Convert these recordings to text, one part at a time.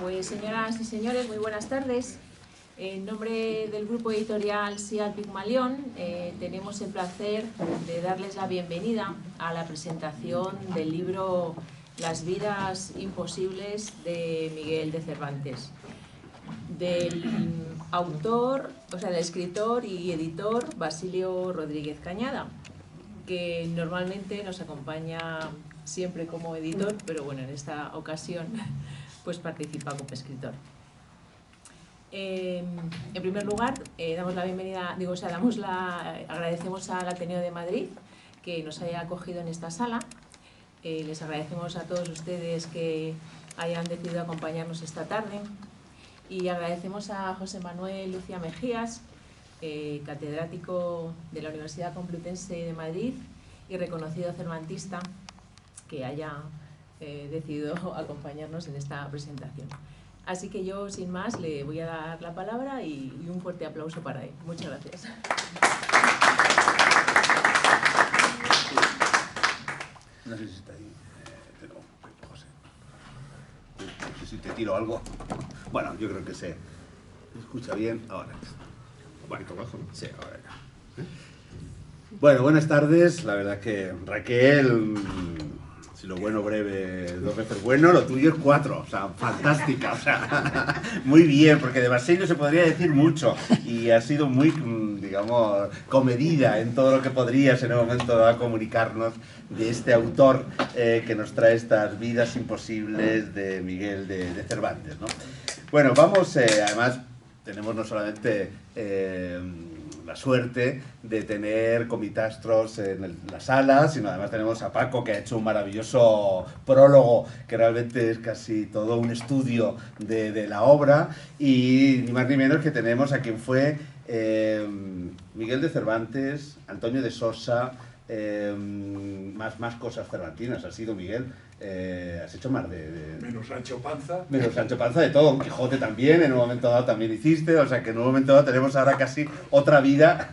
Pues señoras y señores, muy buenas tardes. En nombre del grupo editorial SIAL Pigmalión tenemos el placer de darles la bienvenida a la presentación del libro Las vidas imposibles de Miguel de Cervantes, del autor, del escritor y editor Basilio Rodríguez Cañada, que normalmente nos acompaña siempre como editor, pero bueno, en esta ocasión pues participa como escritor. En primer lugar, damos la bienvenida, agradecemos al Ateneo de Madrid que nos haya acogido en esta sala. Les agradecemos a todos ustedes que hayan decidido acompañarnos esta tarde y agradecemos a José Manuel Lucía Mejías, catedrático de la Universidad Complutense de Madrid y reconocido cervantista, que haya decidido acompañarnos en esta presentación. Así que yo, sin más, le voy a dar la palabra y un fuerte aplauso para él. Muchas gracias. No sé si está ahí, pero José, no sé si te tiro algo. Bueno, yo creo que se escucha bien ahora. Un poquito bajo, ¿no? Sí, ahora ya. Bueno, buenas tardes. La verdad que Raquel, si lo bueno breve, 2 veces bueno, lo tuyo es 4. O sea, fantástica. O sea, muy bien, porque de Basilio se podría decir mucho y ha sido muy, digamos, comedida en todo lo que podrías en el momento de comunicarnos de este autor que nos trae estas vidas imposibles de Miguel de Cervantes, ¿no? Bueno, vamos, además, tenemos no solamente la suerte de tener comitastros en la sala, sino además tenemos a Paco, que ha hecho un maravilloso prólogo, que realmente es casi todo un estudio de la obra, y ni más ni menos que tenemos a quien fue Miguel de Cervantes, Antonio de Sosa, más cosas cervantinas. Has sido, Miguel, has hecho más de... Menos Sancho Panza. Menos Sancho Panza, de todo. Don Quijote también, en un momento dado también hiciste. O sea que en un momento dado tenemos ahora casi otra vida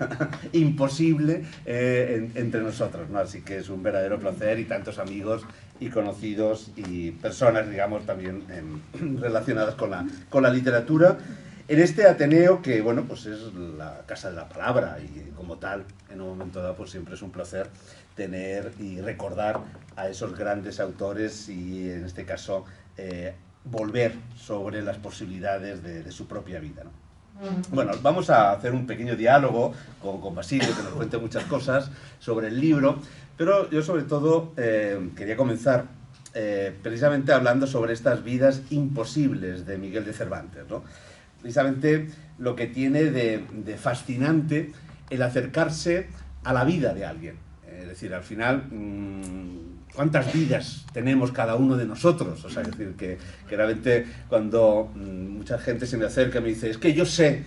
imposible entre nosotros, ¿no? Así que es un verdadero placer, y tantos amigos y conocidos y personas, digamos, también relacionadas con la literatura. En este Ateneo, que bueno, pues es la casa de la palabra, y como tal, en un momento dado, pues siempre es un placer tener y recordar a esos grandes autores y, en este caso, volver sobre las posibilidades de su propia vida, ¿no? Bueno, vamos a hacer un pequeño diálogo con Basilio, que nos cuente muchas cosas sobre el libro, pero yo sobre todo quería comenzar precisamente hablando sobre estas vidas imposibles de Miguel de Cervantes, ¿no? Precisamente lo que tiene de fascinante el acercarse a la vida de alguien. Es decir, al final, ¿cuántas vidas tenemos cada uno de nosotros? O sea, es decir, que realmente cuando mucha gente se me acerca y me dice, es que yo sé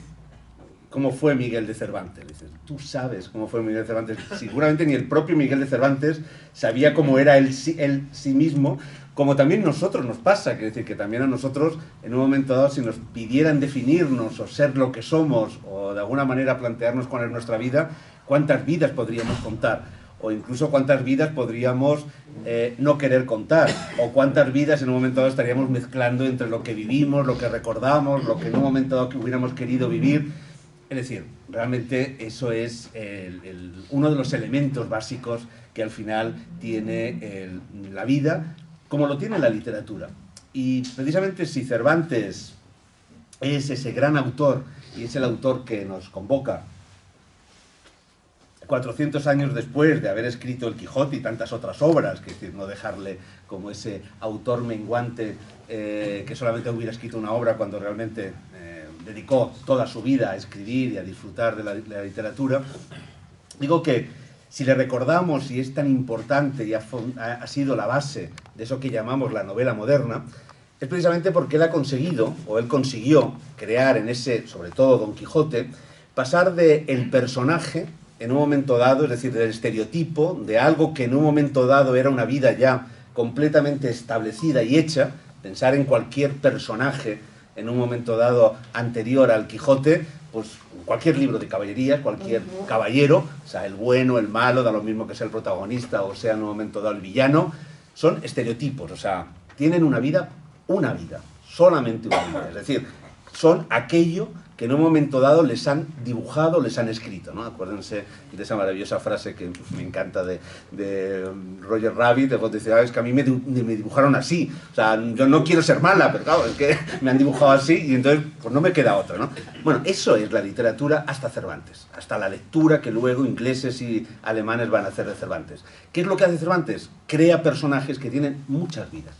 cómo fue Miguel de Cervantes. Dices, tú sabes cómo fue Miguel de Cervantes. Seguramente ni el propio Miguel de Cervantes sabía cómo era él sí mismo, como también nosotros nos pasa. Quiere decir que también a nosotros, en un momento dado, si nos pidieran definirnos o ser lo que somos, o de alguna manera plantearnos cuál es nuestra vida, ¿cuántas vidas podríamos contar? O incluso cuántas vidas podríamos no querer contar, o cuántas vidas en un momento dado estaríamos mezclando entre lo que vivimos, lo que recordamos, lo que en un momento dado que hubiéramos querido vivir. Es decir, realmente eso es uno de los elementos básicos que al final tiene la vida, como lo tiene la literatura. Y precisamente si Cervantes es ese gran autor, y es el autor que nos convoca 400 años después de haber escrito El Quijote y tantas otras obras, que es decir, no dejarle como ese autor menguante que solamente hubiera escrito una obra cuando realmente dedicó toda su vida a escribir y a disfrutar de la literatura. Digo que si le recordamos, y es tan importante y ha sido la base de eso que llamamos la novela moderna, es precisamente porque él ha conseguido, o él consiguió crear en ese, sobre todo Don Quijote, pasar del personaje en un momento dado, es decir, del estereotipo, de algo que en un momento dado era una vida ya completamente establecida y hecha. Pensar en cualquier personaje en un momento dado anterior al Quijote, pues cualquier libro de caballerías, cualquier caballero, o sea, el bueno, el malo, da lo mismo que sea el protagonista o sea en un momento dado el villano, son estereotipos, o sea, tienen una vida, solamente una vida. Es decir, son aquello que en un momento dado les han dibujado, les han escrito, ¿no? Acuérdense de esa maravillosa frase que me encanta de Roger Rabbit, de cuando dice, es que a mí me dibujaron así, o sea, yo no quiero ser mala, pero claro, es que me han dibujado así y entonces pues no me queda otra, ¿no? Bueno, eso es la literatura hasta Cervantes, hasta la lectura que luego ingleses y alemanes van a hacer de Cervantes. ¿Qué es lo que hace Cervantes? Crea personajes que tienen muchas vidas,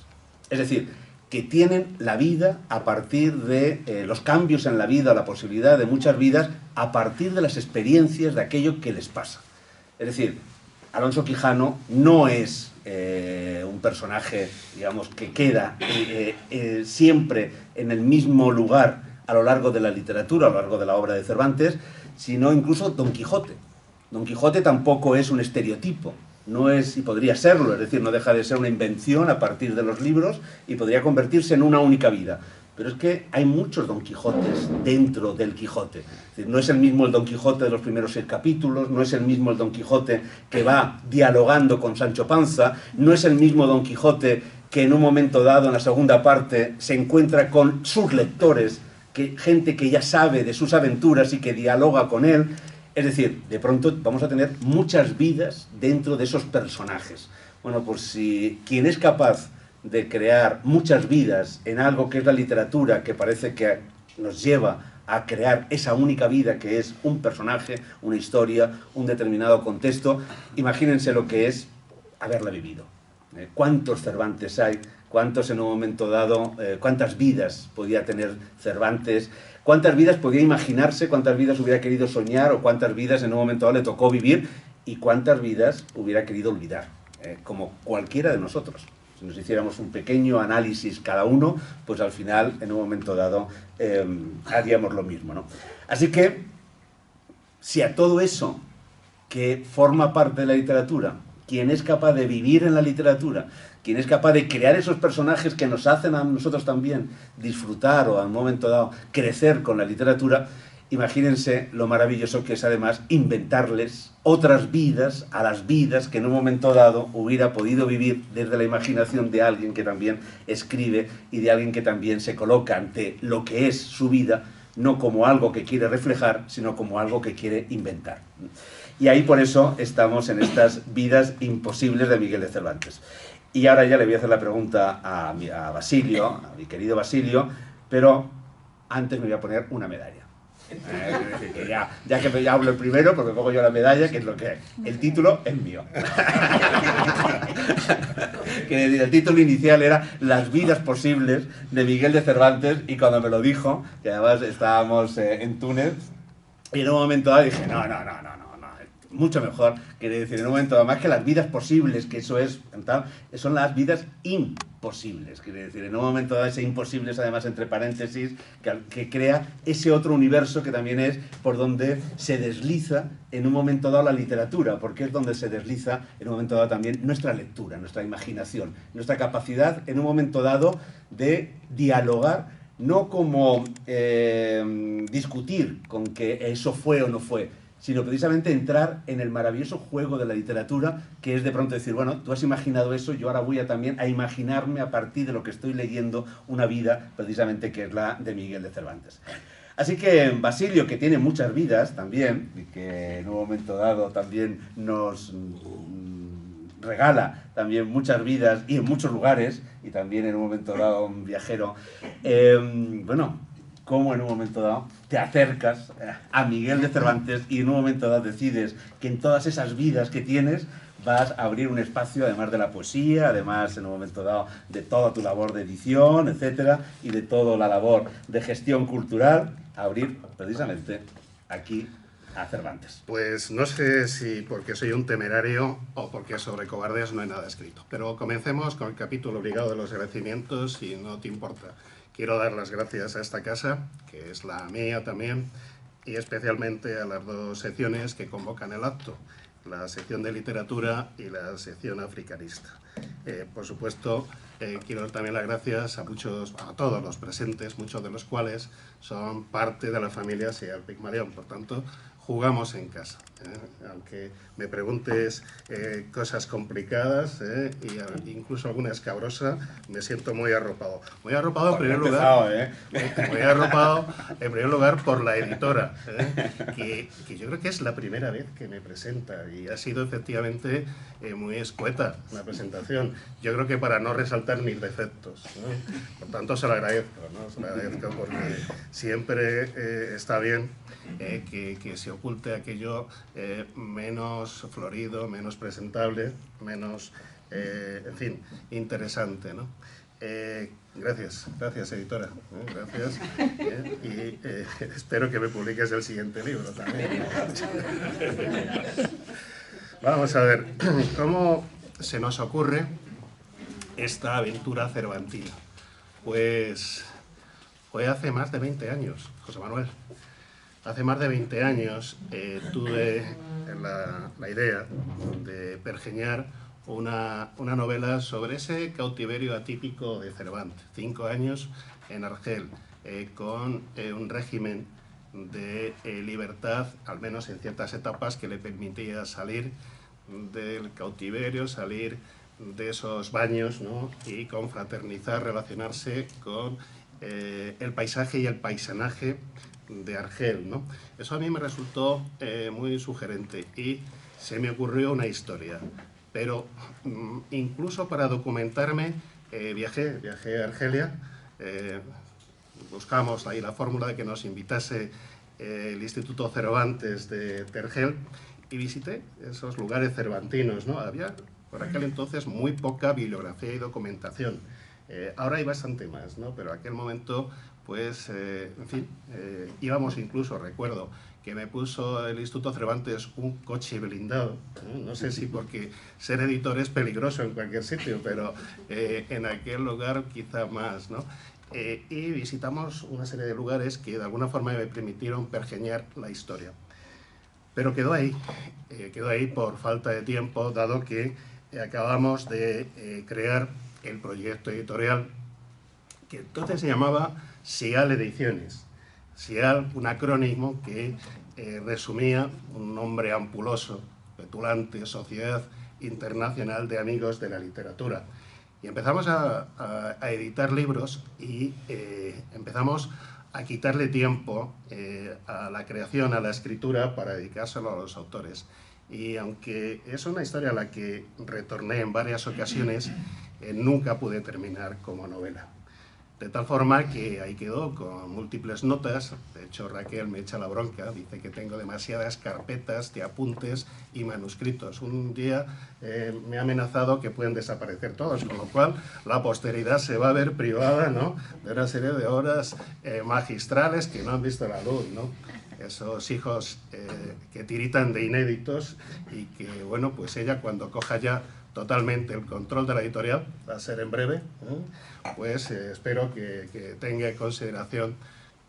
es decir, que tienen la vida a partir de los cambios en la vida, la posibilidad de muchas vidas, a partir de las experiencias de aquello que les pasa. Es decir, Alonso Quijano no es un personaje, digamos, que queda siempre en el mismo lugar a lo largo de la literatura, a lo largo de la obra de Cervantes, sino incluso Don Quijote. Don Quijote tampoco es un estereotipo. No es, y podría serlo, es decir, no deja de ser una invención a partir de los libros y podría convertirse en una única vida. Pero es que hay muchos Don Quijotes dentro del Quijote. Es decir, no es el mismo el Don Quijote de los primeros 6 capítulos, no es el mismo el Don Quijote que va dialogando con Sancho Panza, no es el mismo Don Quijote que en un momento dado, en la segunda parte, se encuentra con sus lectores, gente que ya sabe de sus aventuras y que dialoga con él. Es decir, de pronto vamos a tener muchas vidas dentro de esos personajes. Bueno, pues si quien es capaz de crear muchas vidas en algo que es la literatura, que parece que nos lleva a crear esa única vida que es un personaje, una historia, un determinado contexto, imagínense lo que es haberla vivido. ¿Cuántos Cervantes hay? ¿Cuántos en un momento dado, cuántas vidas podía tener Cervantes? ¿Cuántas vidas podía imaginarse? ¿Cuántas vidas hubiera querido soñar? ¿O cuántas vidas en un momento dado le tocó vivir? ¿Y cuántas vidas hubiera querido olvidar? Como cualquiera de nosotros. Si nos hiciéramos un pequeño análisis cada uno, pues al final, en un momento dado, haríamos lo mismo, ¿no? Así que, si a todo eso que forma parte de la literatura, quien es capaz de vivir en la literatura, quien es capaz de crear esos personajes que nos hacen a nosotros también disfrutar o a un momento dado crecer con la literatura, imagínense lo maravilloso que es además inventarles otras vidas a las vidas que en un momento dado hubiera podido vivir desde la imaginación de alguien que también escribe y de alguien que también se coloca ante lo que es su vida, no como algo que quiere reflejar, sino como algo que quiere inventar. Y ahí por eso estamos en estas vidas imposibles de Miguel de Cervantes. Y ahora ya le voy a hacer la pregunta a Basilio, a mi querido Basilio, pero antes me voy a poner una medalla. Que ya que me hablo el primero, porque pongo yo la medalla, que es lo que hay. El título es mío. El título inicial era Las vidas posibles de Miguel de Cervantes, y cuando me lo dijo, que además estábamos en Túnez, y en un momento dado dije, no, mucho mejor, quiere decir, en un momento dado, más que las vidas posibles, que eso es, son las vidas imposibles, quiere decir, en un momento dado ese imposible es además entre paréntesis, que crea ese otro universo que también es por donde se desliza en un momento dado la literatura, porque es donde se desliza en un momento dado también nuestra lectura, nuestra imaginación, nuestra capacidad en un momento dado de dialogar, no como discutir con que eso fue o no fue, sino precisamente entrar en el maravilloso juego de la literatura, que es de pronto decir, bueno, tú has imaginado eso, yo ahora voy también a imaginarme a partir de lo que estoy leyendo una vida, precisamente que es la de Miguel de Cervantes. Así que Basilio, que tiene muchas vidas también, y que en un momento dado también nos regala también muchas vidas y en muchos lugares, y también en un momento dado un viajero, bueno, cómo en un momento dado te acercas a Miguel de Cervantes y en un momento dado decides que en todas esas vidas que tienes vas a abrir un espacio, además de la poesía, además en un momento dado de toda tu labor de edición, etcétera, y de toda la labor de gestión cultural, abrir precisamente aquí a Cervantes. Pues no sé si porque soy un temerario o porque sobre cobardes no hay nada escrito, pero comencemos con el capítulo obligado de los agradecimientos, si no te importa. Quiero dar las gracias a esta casa, que es la mía también, y especialmente a las dos secciones que convocan el acto, la sección de literatura y la sección africanista. Por supuesto, quiero dar también las gracias a todos los presentes, muchos de los cuales son parte de la familia Sial Pigmalión. Por tanto, jugamos en casa. Aunque me preguntes cosas complicadas y incluso alguna escabrosa, me siento muy arropado. Muy arropado en primer lugar. Muy arropado en primer lugar por la editora, que yo creo que es la primera vez que me presenta y ha sido efectivamente muy escueta la presentación. Yo creo que para no resaltar mis defectos, ¿no? Por tanto, se lo agradezco, ¿no? Se lo agradezco porque siempre está bien que se oculte aquello menos florido, menos presentable, menos, en fin, interesante, ¿no? Gracias, editora, gracias, y espero que me publiques el siguiente libro también. Vamos a ver, ¿cómo se nos ocurre esta aventura cervantina? Pues fue hace más de 20 años, José Manuel. Hace más de 20 años tuve la idea de pergeñar una novela sobre ese cautiverio atípico de Cervantes. 5 años en Argel, con un régimen de libertad, al menos en ciertas etapas, que le permitía salir del cautiverio, salir de esos baños, ¿no? Y confraternizar, relacionarse con el paisaje y el paisanaje de Argel, ¿no? Eso a mí me resultó muy sugerente y se me ocurrió una historia. Pero incluso para documentarme viajé a Argelia, buscamos ahí la fórmula de que nos invitase el Instituto Cervantes de Argel y visité esos lugares cervantinos, ¿no? Había por aquel entonces muy poca bibliografía y documentación. Ahora hay bastante más, ¿no? Pero en aquel momento, pues, en fin, íbamos incluso, recuerdo, que me puso el Instituto Cervantes un coche blindado. No sé si porque ser editor es peligroso en cualquier sitio, pero en aquel lugar quizá más, ¿no? Y visitamos una serie de lugares que de alguna forma me permitieron pergeñar la historia. Pero quedó ahí por falta de tiempo, dado que acabamos de crear el proyecto editorial, que entonces se llamaba SIAL Ediciones. SIAL, un acrónimo que resumía un nombre ampuloso, petulante, Sociedad Internacional de Amigos de la Literatura. Y empezamos a editar libros y empezamos a quitarle tiempo a la creación, a la escritura, para dedicárselo a los autores. Y aunque es una historia a la que retorné en varias ocasiones, nunca pude terminar como novela. De tal forma que ahí quedó con múltiples notas. De hecho, Raquel me echa la bronca, dice que tengo demasiadas carpetas de apuntes y manuscritos. Un día me ha amenazado que pueden desaparecer todos, con lo cual la posteridad se va a ver privada, ¿no?, de una serie de obras magistrales que no han visto la luz, ¿no? Esos hijos que tiritan de inéditos y que, bueno, pues ella cuando coja ya totalmente el control de la editorial, va a ser en breve, pues espero que tenga consideración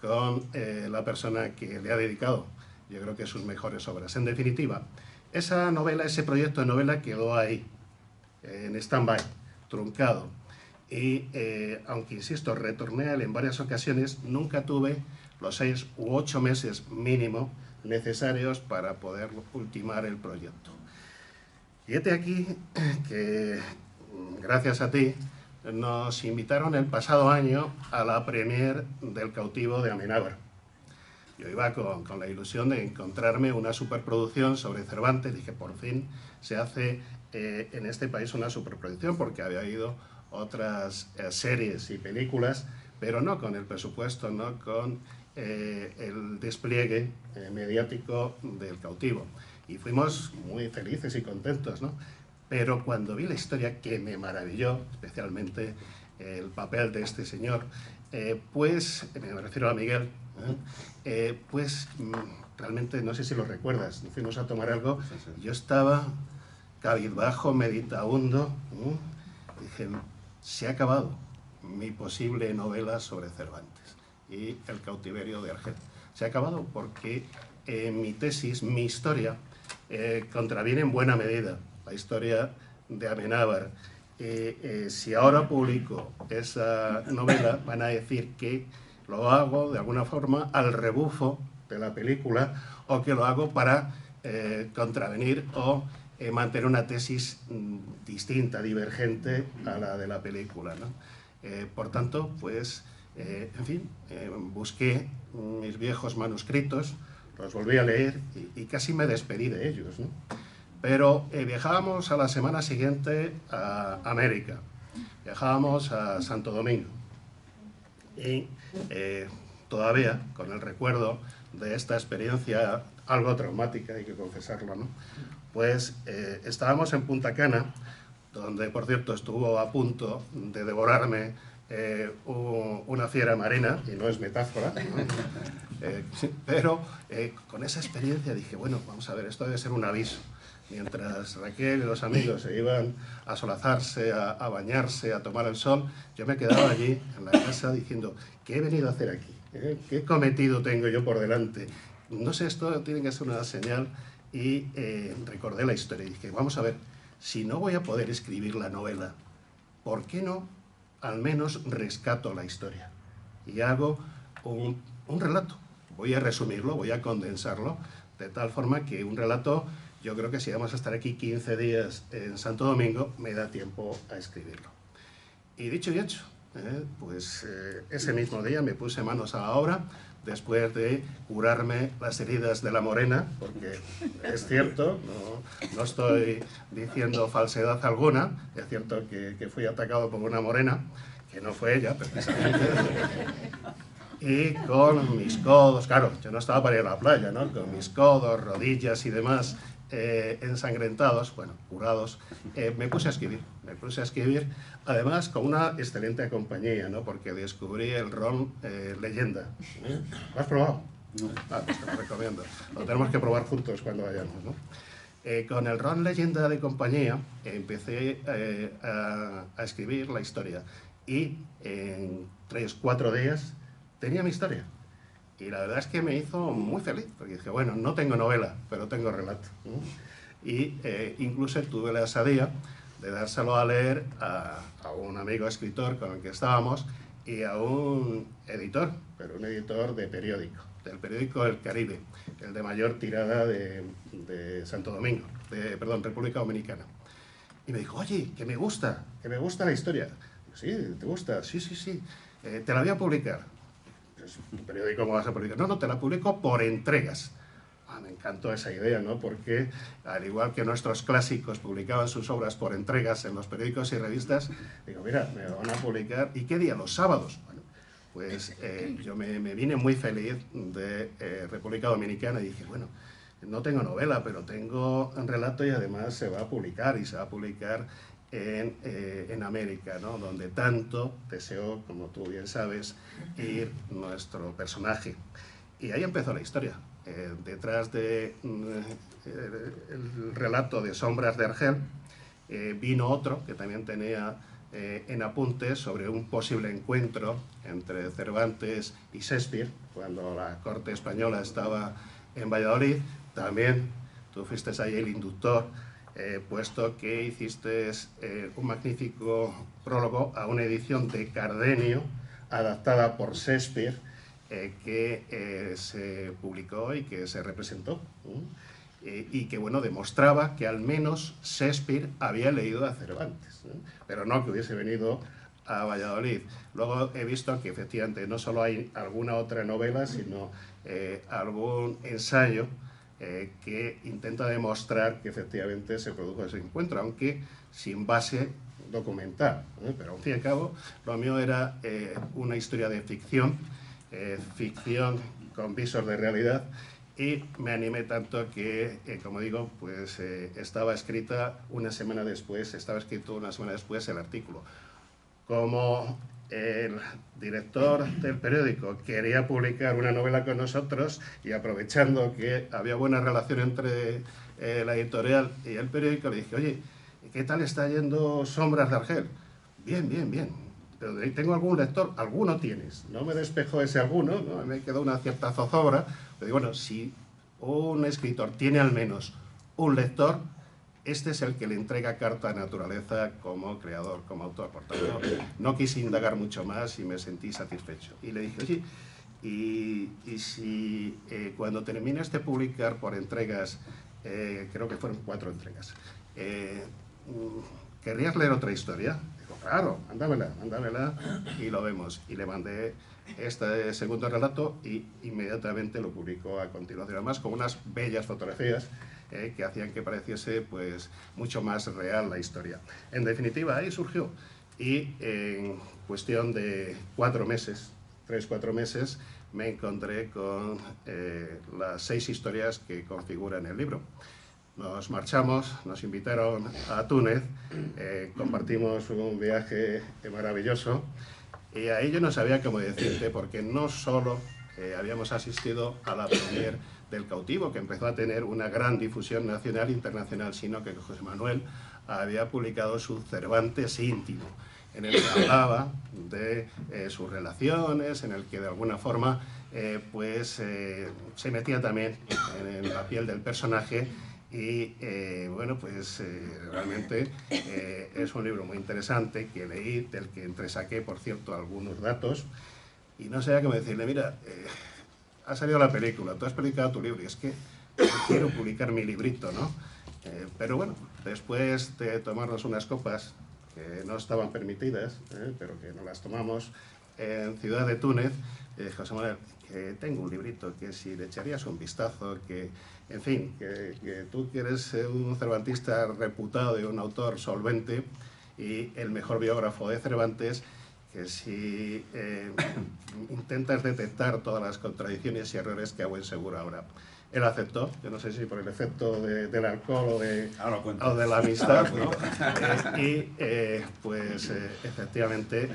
con la persona que le ha dedicado, yo creo que sus mejores obras. En definitiva, esa novela, ese proyecto de novela quedó ahí, en stand-by, truncado. Y aunque, insisto, retorné a él en varias ocasiones, nunca tuve los 6 u 8 meses mínimo necesarios para poder ultimar el proyecto. Fíjate aquí que, gracias a ti, nos invitaron el pasado año a la premier del Cautivo de Amenábar. Yo iba con la ilusión de encontrarme una superproducción sobre Cervantes. Dije, por fin se hace en este país una superproducción, porque había habido otras series y películas, pero no con el presupuesto, no con el despliegue mediático del Cautivo. Y fuimos muy felices y contentos, ¿no? Pero cuando vi la historia, que me maravilló, especialmente el papel de este señor, pues, me refiero a Miguel, pues realmente, no sé si lo recuerdas, fuimos a tomar algo, yo estaba cabizbajo, meditabundo, dije, se ha acabado mi posible novela sobre Cervantes y el cautiverio de Argel. Se ha acabado porque mi tesis, mi historia, contraviene en buena medida la historia de Amenábar. Si ahora publico esa novela, van a decir que lo hago de alguna forma al rebufo de la película o que lo hago para contravenir o mantener una tesis distinta, divergente a la de la película, ¿no? Por tanto, pues, en fin, busqué mis viejos manuscritos, los volví a leer y casi me despedí de ellos, ¿no? Pero viajábamos a la semana siguiente a América, viajábamos a Santo Domingo y todavía con el recuerdo de esta experiencia algo traumática, hay que confesarlo, ¿no? Pues estábamos en Punta Cana, donde por cierto estuvo a punto de devorarme una fiera marina, y no es metáfora, ¿no? Pero con esa experiencia dije, bueno, vamos a ver, esto debe ser un aviso. Mientras Raquel y los amigos se iban a solazarse, a bañarse, a tomar el sol, yo me quedaba allí en la casa diciendo, ¿qué he venido a hacer aquí? ¿Qué cometido tengo yo por delante? No sé, esto tiene que ser una señal. Y recordé la historia y dije, vamos a ver, si no voy a poder escribir la novela, ¿por qué no al menos rescato la historia? Y hago un relato. Voy a resumirlo, voy a condensarlo, de tal forma que un relato, yo creo que si vamos a estar aquí 15 días en Santo Domingo, me da tiempo a escribirlo. Y dicho y hecho, pues ese mismo día me puse manos a la obra, después de curarme las heridas de la morena, porque es cierto, no estoy diciendo falsedad alguna, es cierto que fui atacado por una morena, que no fue ella, precisamente, y con mis codos, claro, yo no estaba para ir a la playa, ¿no? Con mis codos, rodillas y demás ensangrentados, bueno, curados, me puse a escribir, además con una excelente compañía, ¿no? Porque descubrí el ron Leyenda. ¿Lo has probado? No. Pues te lo recomiendo. Lo tenemos que probar juntos cuando vayamos, ¿no? Con el ron Leyenda de compañía empecé a escribir la historia y en 3-4 días tenía mi historia. Y la verdad es que me hizo muy feliz, porque dije, bueno, no tengo novela, pero tengo relato, ¿no? Y incluso tuve la osadía de dárselo a leer a un amigo escritor con el que estábamos y a un editor, pero un editor de periódico, del periódico El Caribe, el de mayor tirada de Santo Domingo, perdón, República Dominicana. Y me dijo, oye, que me gusta la historia. Digo, sí, ¿te gusta? Sí, te la voy a publicar. ¿Un periódico cómo vas a publicar? No, te la publico por entregas. Me encantó esa idea, ¿no? Porque al igual que nuestros clásicos publicaban sus obras por entregas en los periódicos y revistas, digo, mira, me lo van a publicar. ¿Y qué día? Los sábados. Bueno, pues yo me vine muy feliz de República Dominicana y dije, bueno, no tengo novela, pero tengo un relato y además se va a publicar en América, ¿no? Donde tanto deseó, como tú bien sabes, ir nuestro personaje. Y ahí empezó la historia. Detrás del relato de Sombras de Argel vino otro que también tenía en apuntes sobre un posible encuentro entre Cervantes y Shakespeare, cuando la corte española estaba en Valladolid. También tú fuiste ahí el inductor, puesto que hiciste un magnífico prólogo a una edición de Cardenio, adaptada por Shakespeare, que se publicó y que se representó, y que, bueno, demostraba que al menos Shakespeare había leído a Cervantes, pero no que hubiese venido a Valladolid. Luego he visto que efectivamente no solo hay alguna otra novela, sino algún ensayo que intenta demostrar que efectivamente se produjo ese encuentro, aunque sin base documental, pero al fin y al cabo lo mío era una historia de ficción, ficción con visos de realidad, y me animé tanto que, como digo, pues estaba escrito una semana después el artículo. Como el director del periódico quería publicar una novela con nosotros y aprovechando que había buena relación entre la editorial y el periódico, le dije, oye, ¿qué tal está yendo Sombras de Argel? Bien. Pero ¿tengo algún lector? Alguno tienes. No me despejó ese alguno, ¿no? Me quedó una cierta zozobra. Pero bueno, si un escritor tiene al menos un lector, este es el que le entrega carta a naturaleza como creador, como autor. Por tanto, no quise indagar mucho más y me sentí satisfecho. Y le dije, oye, y si cuando terminas de publicar por entregas, creo que fueron 4 entregas, ¿querrías leer otra historia? Digo, claro, mándamela y lo vemos. Y le mandé este segundo relato y inmediatamente lo publicó a continuación, además con unas bellas fotografías que hacían que pareciese pues mucho más real la historia. En definitiva, ahí surgió, y en cuestión de 4 meses, 3-4 meses, me encontré con las 6 historias que configuran el libro. Nos marchamos, nos invitaron a Túnez, compartimos un viaje maravilloso, y ahí yo no sabía cómo decirte, porque no solo habíamos asistido a la premier del Cautivo, que empezó a tener una gran difusión nacional e internacional, sino que José Manuel había publicado su Cervantes íntimo, en el que hablaba de sus relaciones, en el que de alguna forma se metía también en la piel del personaje. Y bueno, pues realmente es un libro muy interesante que leí, del que entresaqué, por cierto, algunos datos, y no sabía cómo decirle, mira, ha salido la película, tú has publicado tu libro, y es que quiero publicar mi librito, ¿no? Pero bueno, después de tomarnos unas copas que no estaban permitidas, pero que nos las tomamos en Ciudad de Túnez, José Manuel, que tengo un librito, que si le echarías un vistazo, que en fin, que tú que eres un cervantista reputado y un autor solvente y el mejor biógrafo de Cervantes, que si intentas detectar todas las contradicciones y errores que a buen seguro habrá. Él aceptó, yo no sé si por el efecto del alcohol o de la amistad, ¿no? Pues efectivamente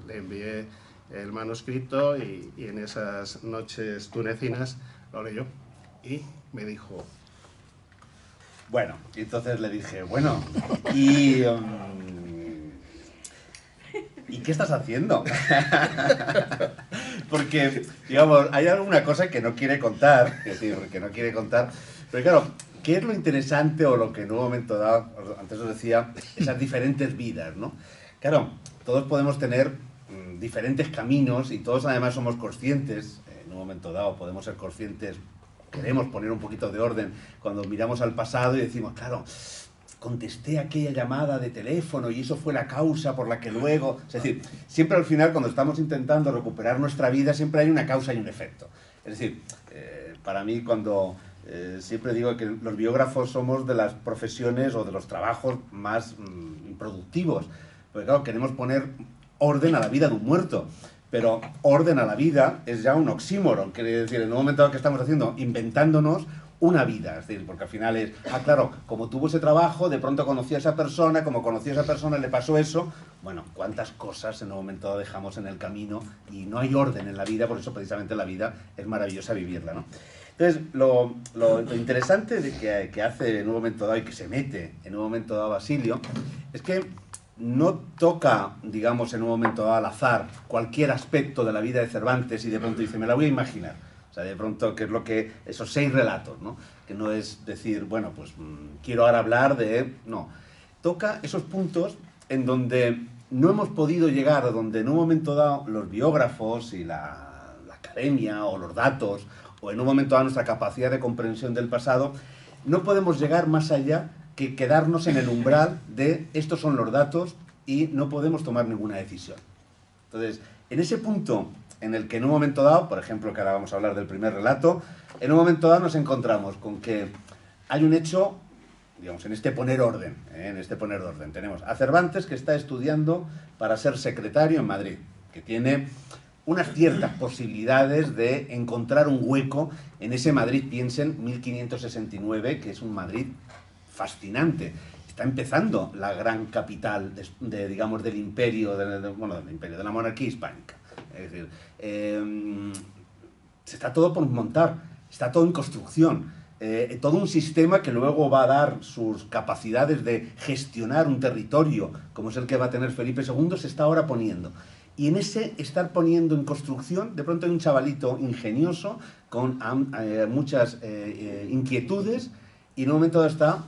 le envié el manuscrito y en esas noches tunecinas lo leyó y me dijo... Bueno, y entonces le dije, bueno, ¿y qué estás haciendo? Porque, digamos, hay alguna cosa que no quiere contar, pero claro, ¿qué es lo interesante o lo que en un momento dado, antes os decía, esas diferentes vidas, ¿no? Claro, todos podemos tener diferentes caminos y todos además somos conscientes, en un momento dado podemos ser conscientes, queremos poner un poquito de orden cuando miramos al pasado y decimos, claro, contesté aquella llamada de teléfono y eso fue la causa por la que luego... Es decir, siempre al final cuando estamos intentando recuperar nuestra vida siempre hay una causa y un efecto. Es decir, para mí cuando siempre digo que los biógrafos somos de las profesiones o de los trabajos más improductivos, porque claro, queremos poner orden a la vida de un muerto. Pero orden a la vida es ya un oxímoron, quiere decir, en un momento que estamos haciendo, inventándonos una vida, es decir, porque al final es, claro, como tuvo ese trabajo, de pronto conoció a esa persona, como conoció a esa persona le pasó eso, bueno, cuántas cosas en un momento dado dejamos en el camino y no hay orden en la vida, por eso precisamente la vida es maravillosa vivirla, ¿no? Entonces, lo interesante de que hace en un momento dado y que se mete en un momento dado Basilio, es que no toca, digamos, en un momento dado al azar cualquier aspecto de la vida de Cervantes y de pronto dice, me la voy a imaginar. O sea, de pronto, que es lo que, esos 6 relatos, ¿no? Que no es decir, bueno, pues quiero ahora hablar de... No, toca esos puntos en donde no hemos podido llegar, donde en un momento dado los biógrafos y la academia o los datos, o en un momento dado nuestra capacidad de comprensión del pasado, no podemos llegar más allá que quedarnos en el umbral de estos son los datos y no podemos tomar ninguna decisión. Entonces, en ese punto en el que en un momento dado, por ejemplo, que ahora vamos a hablar del primer relato, en un momento dado nos encontramos con que hay un hecho, digamos, en este poner orden, tenemos a Cervantes que está estudiando para ser secretario en Madrid, que tiene unas ciertas posibilidades de encontrar un hueco en ese Madrid, piensen, 1569, que es un Madrid fascinante. Está empezando la gran capital digamos, del imperio, del imperio, de la monarquía hispánica. Es decir, se está todo por montar, está todo en construcción. Todo un sistema que luego va a dar sus capacidades de gestionar un territorio, como es el que va a tener Felipe II, se está ahora poniendo. Y en ese estar poniendo en construcción, de pronto hay un chavalito ingenioso, con muchas inquietudes, y en un momento dado está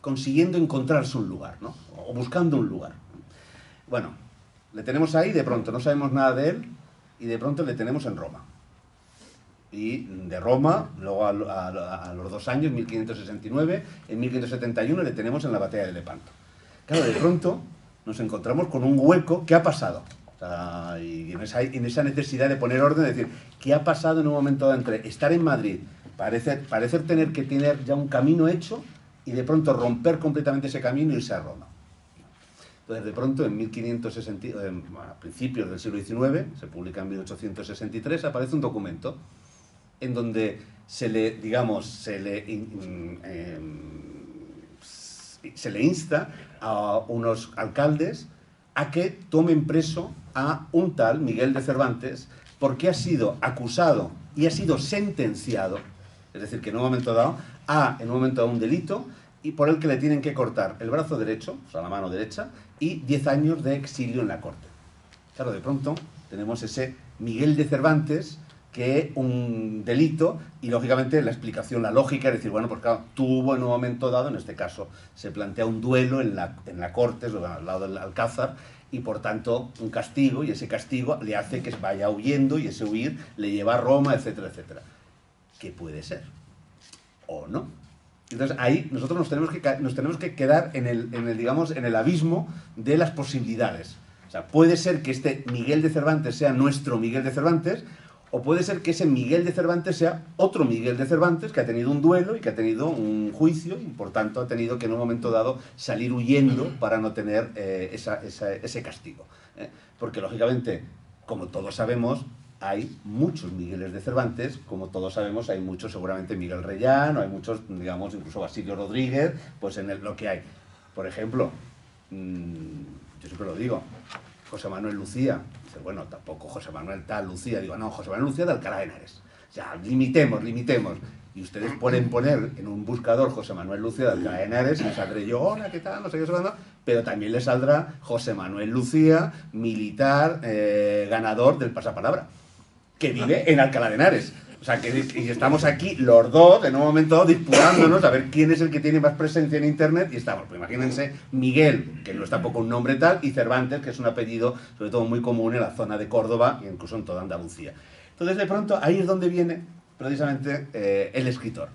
consiguiendo encontrarse un lugar, ¿no? O buscando un lugar. Bueno, le tenemos ahí, de pronto no sabemos nada de él, y de pronto le tenemos en Roma. Y de Roma, luego a los 2 años, 1569, en 1571 le tenemos en la batalla de Lepanto. Claro, de pronto nos encontramos con un hueco. ¿Qué ha pasado? O sea, y en esa necesidad de poner orden, de decir, ¿qué ha pasado en un momento dado entre estar en Madrid, parecer tener que tener ya un camino hecho, y de pronto romper completamente ese camino y irse a Roma? Entonces, de pronto, en 1560, a principios del siglo XIX, se publica en 1863, aparece un documento en donde se le insta a unos alcaldes a que tomen preso a un tal Miguel de Cervantes, porque ha sido acusado y ha sido sentenciado, es decir, que en un momento dado un delito, y por el que le tienen que cortar el brazo derecho, o sea, la mano derecha, y 10 años de exilio en la corte. Claro, de pronto tenemos ese Miguel de Cervantes, que un delito, y lógicamente la explicación, la lógica, es decir, bueno, pues claro, tuvo en un momento dado, en este caso, se plantea un duelo en la corte, al lado del Alcázar, y por tanto un castigo, y ese castigo le hace que vaya huyendo, y ese huir le lleva a Roma, etcétera, etcétera. ¿Qué puede ser? ¿O no? Entonces ahí nosotros nos tenemos que quedar en el abismo de las posibilidades. O sea, puede ser que este Miguel de Cervantes sea nuestro Miguel de Cervantes, o puede ser que ese Miguel de Cervantes sea otro Miguel de Cervantes que ha tenido un duelo y que ha tenido un juicio, y por tanto ha tenido que en un momento dado salir huyendo para no tener ese castigo. Porque lógicamente, como todos sabemos, hay muchos Migueles de Cervantes, como todos sabemos, hay muchos, seguramente Miguel Reyán, o hay muchos, digamos, incluso Basilio Rodríguez, pues lo que hay. Por ejemplo, yo siempre lo digo, José Manuel Lucía. Dice, bueno, tampoco José Manuel tal Lucía. Digo, no, José Manuel Lucía de Alcalá de Henares. O sea, limitemos. Y ustedes pueden poner en un buscador José Manuel Lucía de Alcalá de Henares, y me saldré yo, hola, ¿qué tal? No sé qué, pero también le saldrá José Manuel Lucía, militar, ganador del pasapalabra, que vive en Alcalá de Henares. O sea, y estamos aquí los dos, en un momento dado, disputándonos a ver quién es el que tiene más presencia en Internet, y estamos, pues imagínense, Miguel, que no es tampoco un nombre tal, y Cervantes, que es un apellido, sobre todo muy común en la zona de Córdoba, e incluso en toda Andalucía. Entonces, de pronto, ahí es donde viene, precisamente, el escritor.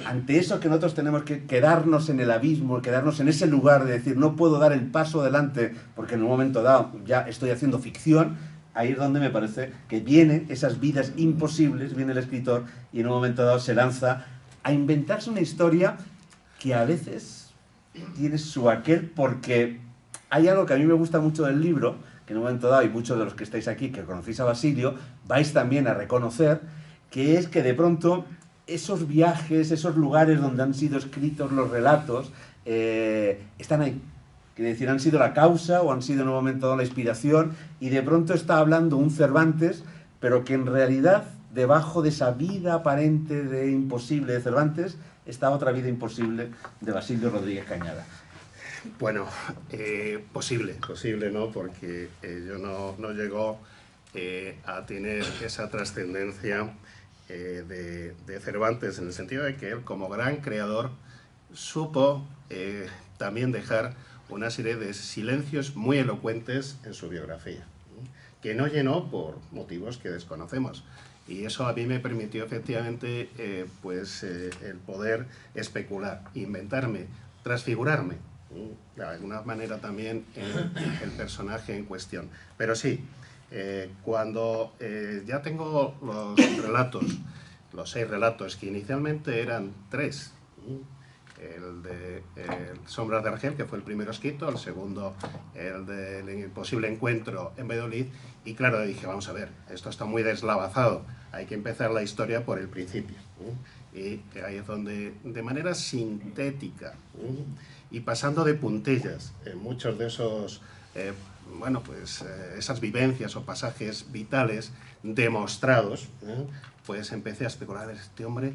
Ante eso que nosotros tenemos que quedarnos en el abismo, quedarnos en ese lugar de decir, no puedo dar el paso adelante, porque en un momento dado ya estoy haciendo ficción. Ahí es donde me parece que vienen esas vidas imposibles, viene el escritor, y en un momento dado se lanza a inventarse una historia que a veces tiene su aquel, porque hay algo que a mí me gusta mucho del libro, que en un momento dado, y muchos de los que estáis aquí, que conocéis a Basilio, vais también a reconocer, que es que de pronto esos viajes, esos lugares donde han sido escritos los relatos, están ahí. Quiere decir, han sido la causa o han sido en un momento dado la inspiración, y de pronto está hablando un Cervantes, pero que en realidad debajo de esa vida aparente de imposible de Cervantes está otra vida imposible de Basilio Rodríguez Cañada. Bueno, posible, ¿no? Porque yo no llegó a tener esa trascendencia de Cervantes, en el sentido de que él, como gran creador, supo también dejar una serie de silencios muy elocuentes en su biografía, que no llenó por motivos que desconocemos. Y eso a mí me permitió efectivamente el poder especular, inventarme, transfigurarme, de alguna manera también el personaje en cuestión. Pero sí, cuando ya tengo los 6 relatos, que inicialmente eran 3, el de Sombras de Argel, que fue el primero escrito, el segundo, el del imposible encuentro en Valladolid, y claro, dije, vamos a ver, esto está muy deslavazado, hay que empezar la historia por el principio, y ahí es donde, de manera sintética, y pasando de puntillas en muchos de esos, esas vivencias o pasajes vitales demostrados, pues empecé a especular, este hombre,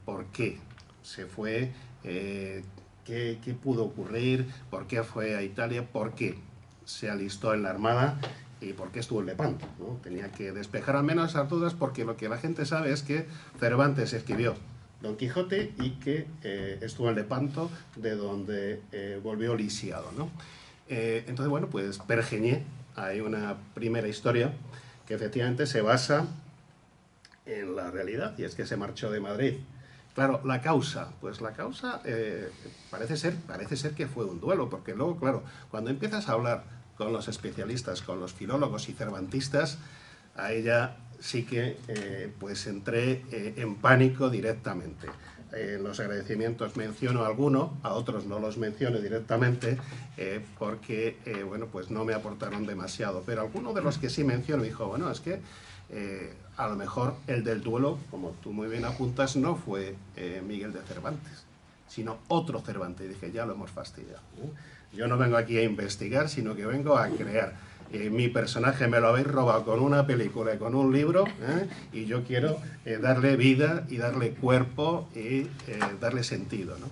¿por qué se fue? ¿Qué pudo ocurrir? ¿Por qué fue a Italia? ¿Por qué se alistó en la Armada? ¿Y por qué estuvo en Lepanto? ¿No? Tenía que despejar al menos esas dudas, porque lo que la gente sabe es que Cervantes escribió Don Quijote y que estuvo en Lepanto, de donde volvió lisiado, ¿no? Entonces, bueno, pues pergeñé. Hay una primera historia que efectivamente se basa en la realidad, y es que se marchó de Madrid. Claro, la causa, pues la causa parece ser que fue un duelo, porque luego, claro, cuando empiezas a hablar con los especialistas, con los filólogos y cervantistas, a ella sí que pues entré en pánico directamente. En los agradecimientos menciono alguno, a otros no los menciono directamente porque bueno, pues no me aportaron demasiado, pero alguno de los que sí menciono dijo, bueno, es que a lo mejor el del duelo, como tú muy bien apuntas, no fue Miguel de Cervantes, sino otro Cervantes. Y dije, ya lo hemos fastidiado. Yo no vengo aquí a investigar, sino que vengo a crear. Mi personaje me lo habéis robado con una película y con un libro, y yo quiero darle vida y darle cuerpo y darle sentido, ¿no?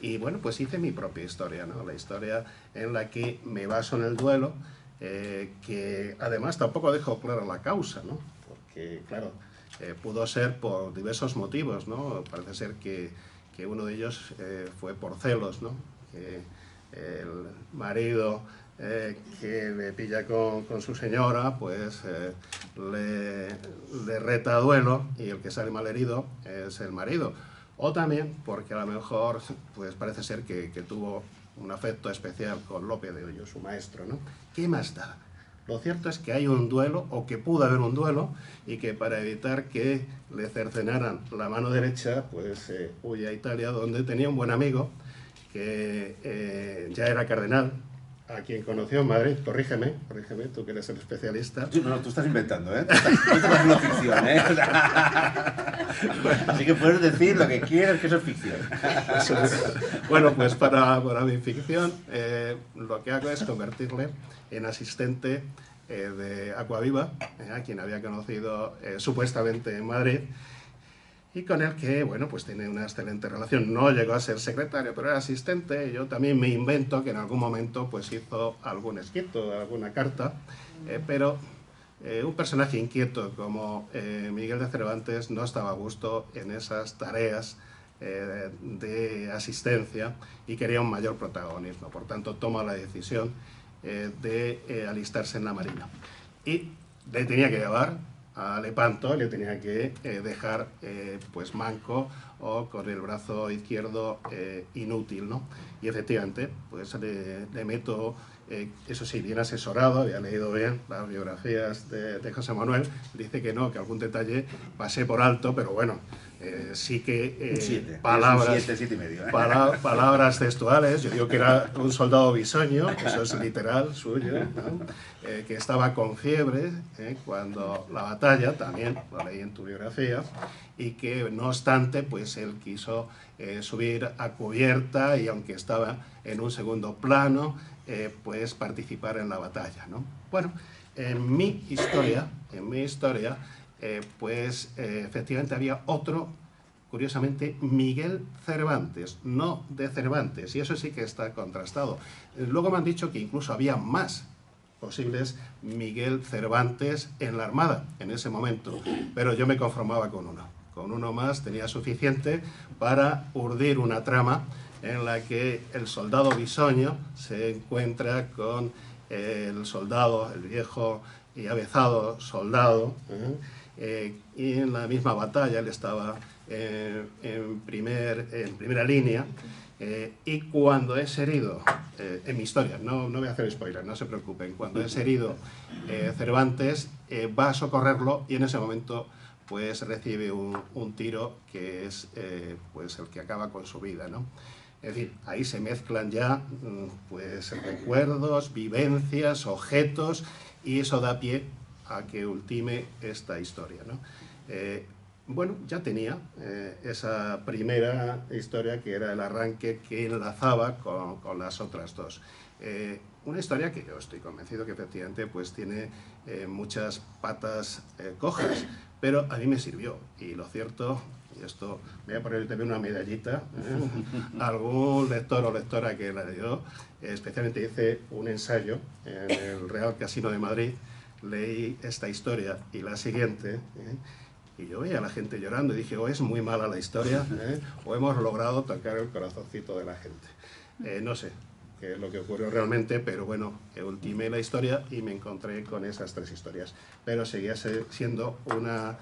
Y bueno, pues hice mi propia historia, ¿no? La historia en la que me baso en el duelo, que además tampoco dejo clara la causa, ¿no? Porque, claro, pudo ser por diversos motivos, ¿no? Parece ser que uno de ellos fue por celos, ¿no? Que el marido que le pilla con su señora, pues le reta a duelo, y el que sale malherido es el marido. O también porque a lo mejor pues parece ser que tuvo un afecto especial con Lope de Hoyo, su maestro, ¿no? ¿Qué más da? Lo cierto es que hay un duelo, o que pudo haber un duelo, y que para evitar que le cercenaran la mano derecha, pues huye a Italia, donde tenía un buen amigo, que ya era cardenal, a quien conoció en Madrid. Corrígeme, tú que eres el especialista. No, tú estás inventando, ¿eh? Tú estás haciendo ficción, ¿eh? O sea, así que puedes decir lo que quieras, que eso es ficción. Bueno, pues para mi ficción lo que hago es convertirle en asistente de Aquaviva, a quien había conocido supuestamente en Madrid, y con el que, bueno, pues tiene una excelente relación. No llegó a ser secretario, pero era asistente. Yo también me invento que en algún momento pues hizo algún escrito, alguna carta, pero un personaje inquieto como Miguel de Cervantes no estaba a gusto en esas tareas de asistencia y quería un mayor protagonismo. Por tanto, toma la decisión de alistarse en la Marina. Y le tenía que llevar a Lepanto, le tenía que dejar pues manco o con el brazo izquierdo inútil, ¿no? Y efectivamente, pues le meto, eso sí, bien asesorado, había leído bien las biografías de José Manuel, dice que no, que algún detalle pasé por alto, pero bueno, sí que palabras, palabras textuales. Yo digo que era un soldado bisoño, eso es literal suyo, ¿no? Que estaba con fiebre cuando la batalla, también lo leí en tu biografía, y que no obstante pues él quiso subir a cubierta, y aunque estaba en un segundo plano, pues participar en la batalla, ¿no? Bueno, en mi historia pues efectivamente había otro, curiosamente, Miguel Cervantes, no de Cervantes, y eso sí que está contrastado. Luego me han dicho que incluso había más posibles Miguel Cervantes en la Armada en ese momento, pero yo me conformaba con uno más, tenía suficiente para urdir una trama en la que el soldado bisoño se encuentra con el soldado, el viejo y avezado soldado, y en la misma batalla él estaba en primera línea, y cuando es herido, en mi historia, no voy a hacer spoiler, no se preocupen, cuando es herido Cervantes va a socorrerlo, y en ese momento pues recibe un tiro que es pues el que acaba con su vida, ¿no? Es decir, ahí se mezclan ya pues recuerdos, vivencias, objetos, y eso da pie a que ultime esta historia, ¿no? Bueno, ya tenía esa primera historia, que era el arranque que enlazaba con las otras dos. Una historia que yo estoy convencido que efectivamente pues tiene muchas patas cojas, pero a mí me sirvió, y lo cierto, y esto voy a poner también una medallita, algún lector o lectora que la leyó, especialmente hice un ensayo en el Real Casino de Madrid, leí esta historia y la siguiente, y yo veía a la gente llorando y dije, o es muy mala la historia, o hemos logrado tocar el corazoncito de la gente. No sé, qué es lo que ocurrió realmente, pero bueno, ultimé la historia y me encontré con esas 3 historias. Pero seguía siendo una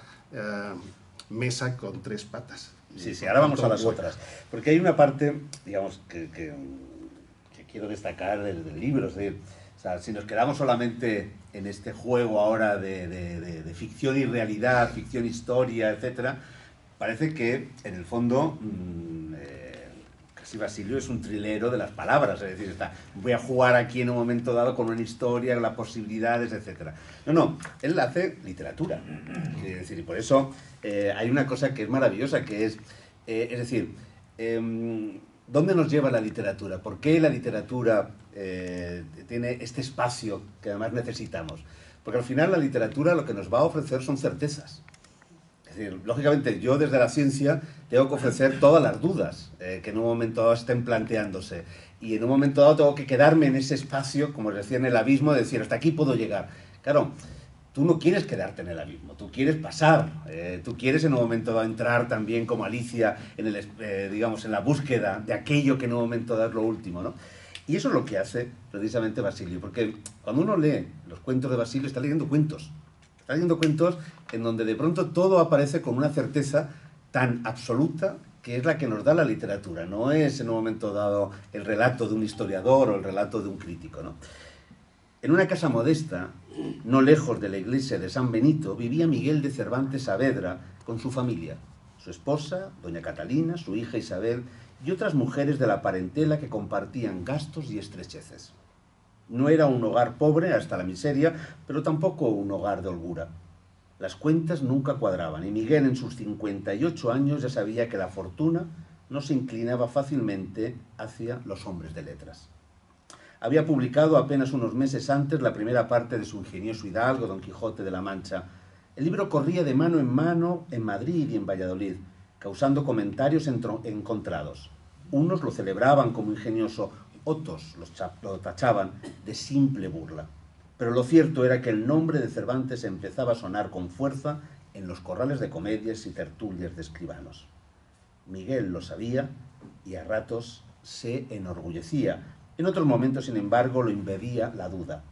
mesa con 3 patas. Sí, sí, ahora vamos a las otras. Porque hay una parte, digamos, que quiero destacar del libro. Es decir, o sea, si nos quedamos solamente en este juego ahora de ficción y realidad, ficción, historia, etcétera, parece que, en el fondo, casi Basilio es un trilero de las palabras. Es decir, voy a jugar aquí en un momento dado con una historia, las posibilidades, etcétera. No, él hace literatura. Es decir, y por eso hay una cosa que es maravillosa, que es decir, ¿dónde nos lleva la literatura? ¿Por qué la literatura tiene este espacio que además necesitamos? Porque al final la literatura lo que nos va a ofrecer son certezas. Es decir, lógicamente yo desde la ciencia tengo que ofrecer todas las dudas que en un momento dado estén planteándose. Y en un momento dado tengo que quedarme en ese espacio, como os decía, en el abismo, de decir, hasta aquí puedo llegar. Claro, tú no quieres quedarte en el abismo, tú quieres pasar, tú quieres en un momento dado entrar también como Alicia en, digamos, en la búsqueda de aquello que en un momento dado es lo último, ¿no? Y eso es lo que hace precisamente Basilio, porque cuando uno lee los cuentos de Basilio está leyendo cuentos en donde de pronto todo aparece con una certeza tan absoluta que es la que nos da la literatura, no es en un momento dado el relato de un historiador o el relato de un crítico, ¿no? En una casa modesta, no lejos de la iglesia de San Benito, vivía Miguel de Cervantes Saavedra con su familia, su esposa, doña Catalina, su hija Isabel y otras mujeres de la parentela que compartían gastos y estrecheces. No era un hogar pobre hasta la miseria, pero tampoco un hogar de holgura. Las cuentas nunca cuadraban y Miguel en sus 58 años ya sabía que la fortuna no se inclinaba fácilmente hacia los hombres de letras. Había publicado apenas unos meses antes la primera parte de su ingenioso hidalgo, Don Quijote de la Mancha. El libro corría de mano en Madrid y en Valladolid, causando comentarios encontrados. Unos lo celebraban como ingenioso, otros lo tachaban de simple burla. Pero lo cierto era que el nombre de Cervantes empezaba a sonar con fuerza en los corrales de comedias y tertulias de escribanos. Miguel lo sabía y a ratos se enorgullecía. En otros momentos, sin embargo, lo invadía la duda.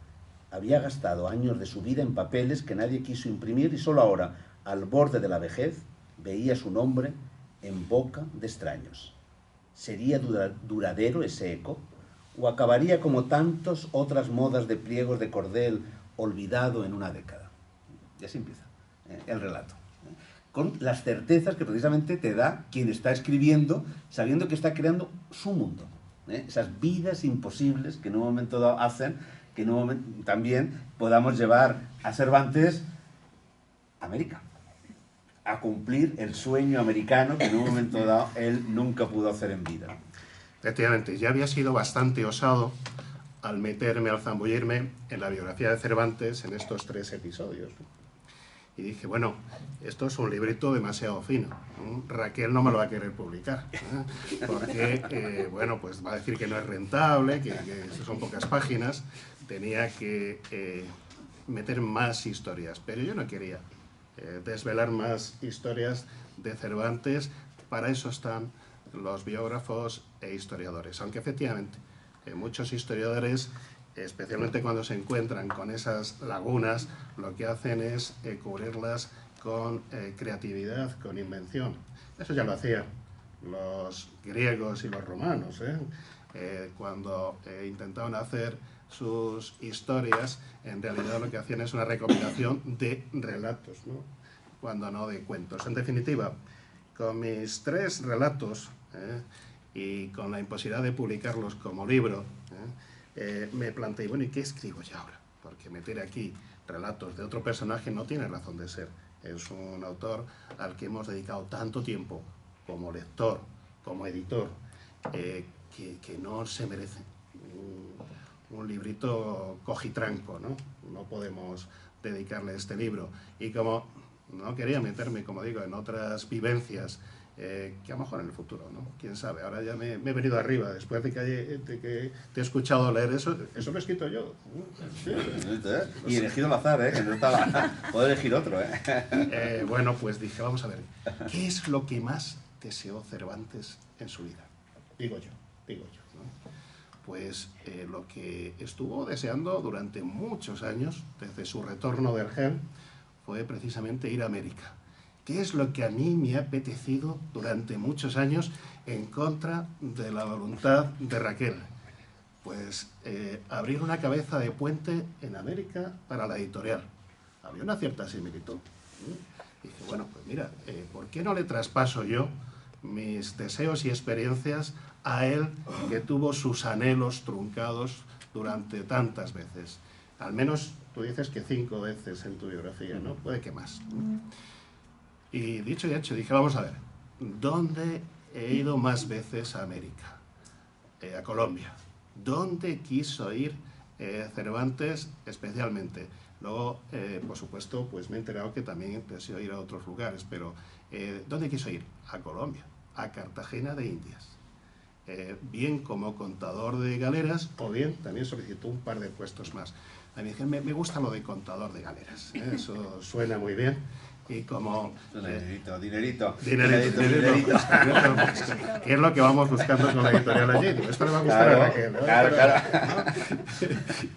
Había gastado años de su vida en papeles que nadie quiso imprimir y solo ahora, al borde de la vejez, veía su nombre en boca de extraños. ¿Sería duradero ese eco? ¿O acabaría como tantas otras modas de pliegos de cordel olvidado en una década? Y así empieza el relato. Con las certezas que precisamente te da quien está escribiendo, sabiendo que está creando su mundo. Esas vidas imposibles que en un momento dado hacen que en un momento también podamos llevar a Cervantes a América, a cumplir el sueño americano que en un momento dado él nunca pudo hacer en vida. Efectivamente, ya había sido bastante osado al zambullirme en la biografía de Cervantes en estos 3 episodios. Y dije, bueno, esto es un librito demasiado fino. Raquel no me lo va a querer publicar, porque, bueno, pues va a decir que no es rentable, que son pocas páginas. Tenía que meter más historias, pero yo no quería desvelar más historias de Cervantes. Para eso están los biógrafos e historiadores, aunque efectivamente muchos historiadores, especialmente cuando se encuentran con esas lagunas, lo que hacen es cubrirlas con creatividad, con invención. Eso ya lo hacían los griegos y los romanos, cuando intentaban hacer sus historias, en realidad lo que hacían es una recopilación de relatos, ¿no? Cuando no de cuentos. En definitiva, con mis 3 relatos y con la imposibilidad de publicarlos como libro, me planteé, bueno, ¿y qué escribo yo ahora? Porque meter aquí relatos de otro personaje no tiene razón de ser. Es un autor al que hemos dedicado tanto tiempo como lector, como editor, que no se merece un librito cojitranco, ¿no? No podemos dedicarle este libro. Y como no quería meterme, como digo, en otras vivencias, que a lo mejor en el futuro, ¿no? Quién sabe, ahora ya me he venido arriba, después de que te he escuchado leer eso lo he escrito yo. Sí. Y elegido al azar, que no estaba, puedo elegir otro. Bueno, pues dije, vamos a ver, ¿qué es lo que más deseó Cervantes en su vida? Digo yo, ¿no? pues lo que estuvo deseando durante muchos años, desde su retorno del GEM, fue precisamente ir a América. ¿Qué es lo que a mí me ha apetecido durante muchos años en contra de la voluntad de Raquel? Pues abrir una cabeza de puente en América para la editorial. Había una cierta similitud. Y dije, bueno, pues mira, ¿por qué no le traspaso yo mis deseos y experiencias a él, que tuvo sus anhelos truncados durante tantas veces? Al menos tú dices que 5 veces en tu biografía, ¿no? Puede que más. Y dicho y hecho, dije, vamos a ver, ¿dónde he ido más veces a América? A Colombia. ¿Dónde quiso ir Cervantes especialmente? Luego, por supuesto, pues me he enterado que también deseó ir a otros lugares, pero ¿dónde quiso ir? A Colombia, a Cartagena de Indias. Bien como contador de galeras, o bien también solicitó un par de puestos más. A mí me gusta lo de contador de galeras, eso suena muy bien. Y como... Dinerito. ¿Qué es lo que vamos buscando con la editorial allí? Esto le va a gustar a Raquel, ¿no? Claro.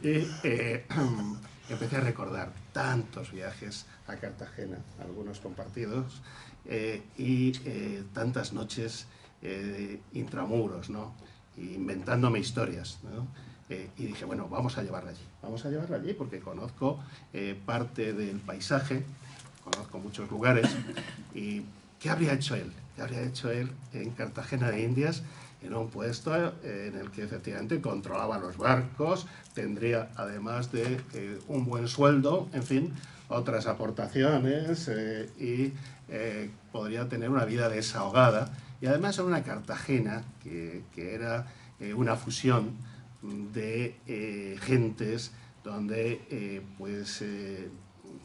Y empecé a recordar tantos viajes a Cartagena, algunos compartidos, y tantas noches intramuros, ¿no? Inventándome historias, ¿no? Y dije, bueno, vamos a llevarla allí porque conozco parte del paisaje, conozco muchos lugares. ¿Y qué habría hecho él? ¿Qué habría hecho él en Cartagena de Indias, en un puesto en el que efectivamente controlaba los barcos, tendría además de un buen sueldo, en fin, otras aportaciones y podría tener una vida desahogada? Y además era una Cartagena que era una fusión de gentes donde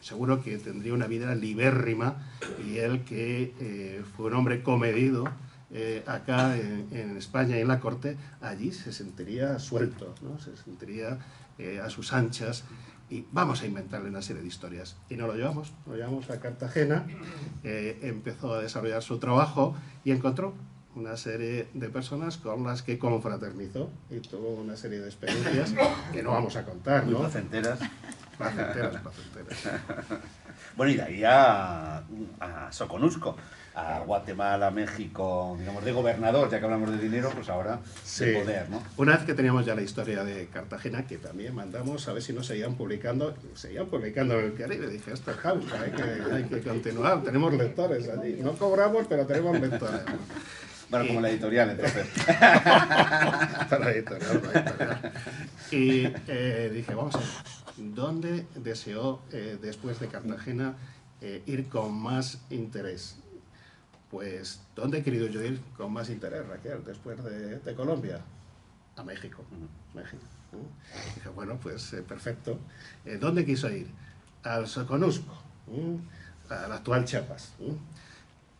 seguro que tendría una vida libérrima, y él, que fue un hombre comedido acá en España y en la corte, allí se sentiría suelto, ¿no? Se sentiría a sus anchas. Y vamos a inventarle una serie de historias. Y nos lo llevamos a Cartagena, empezó a desarrollar su trabajo y encontró una serie de personas con las que confraternizó y tuvo una serie de experiencias que no vamos a contar, ¿no? Muy placenteras. Placenteras. Bueno, y de ahí a Soconusco, a Guatemala, México, digamos, de gobernador, ya que hablamos de dinero, pues ahora sí, de poder, ¿no? Una vez que teníamos ya la historia de Cartagena, que también mandamos a ver si nos seguían publicando en el Caribe. Dije, esto es causa, hay que continuar, tenemos lectores allí. No cobramos, pero tenemos lectores. Bueno, como la editorial, entonces. Para la editorial. Y dije, vamos a ver, ¿dónde deseó, después de Cartagena, ir con más interés? Pues, ¿dónde he querido yo ir con más interés, Raquel, después de Colombia? A México. México. Dije, bueno, pues perfecto. ¿Dónde quiso ir? Al Soconusco, al actual Chiapas.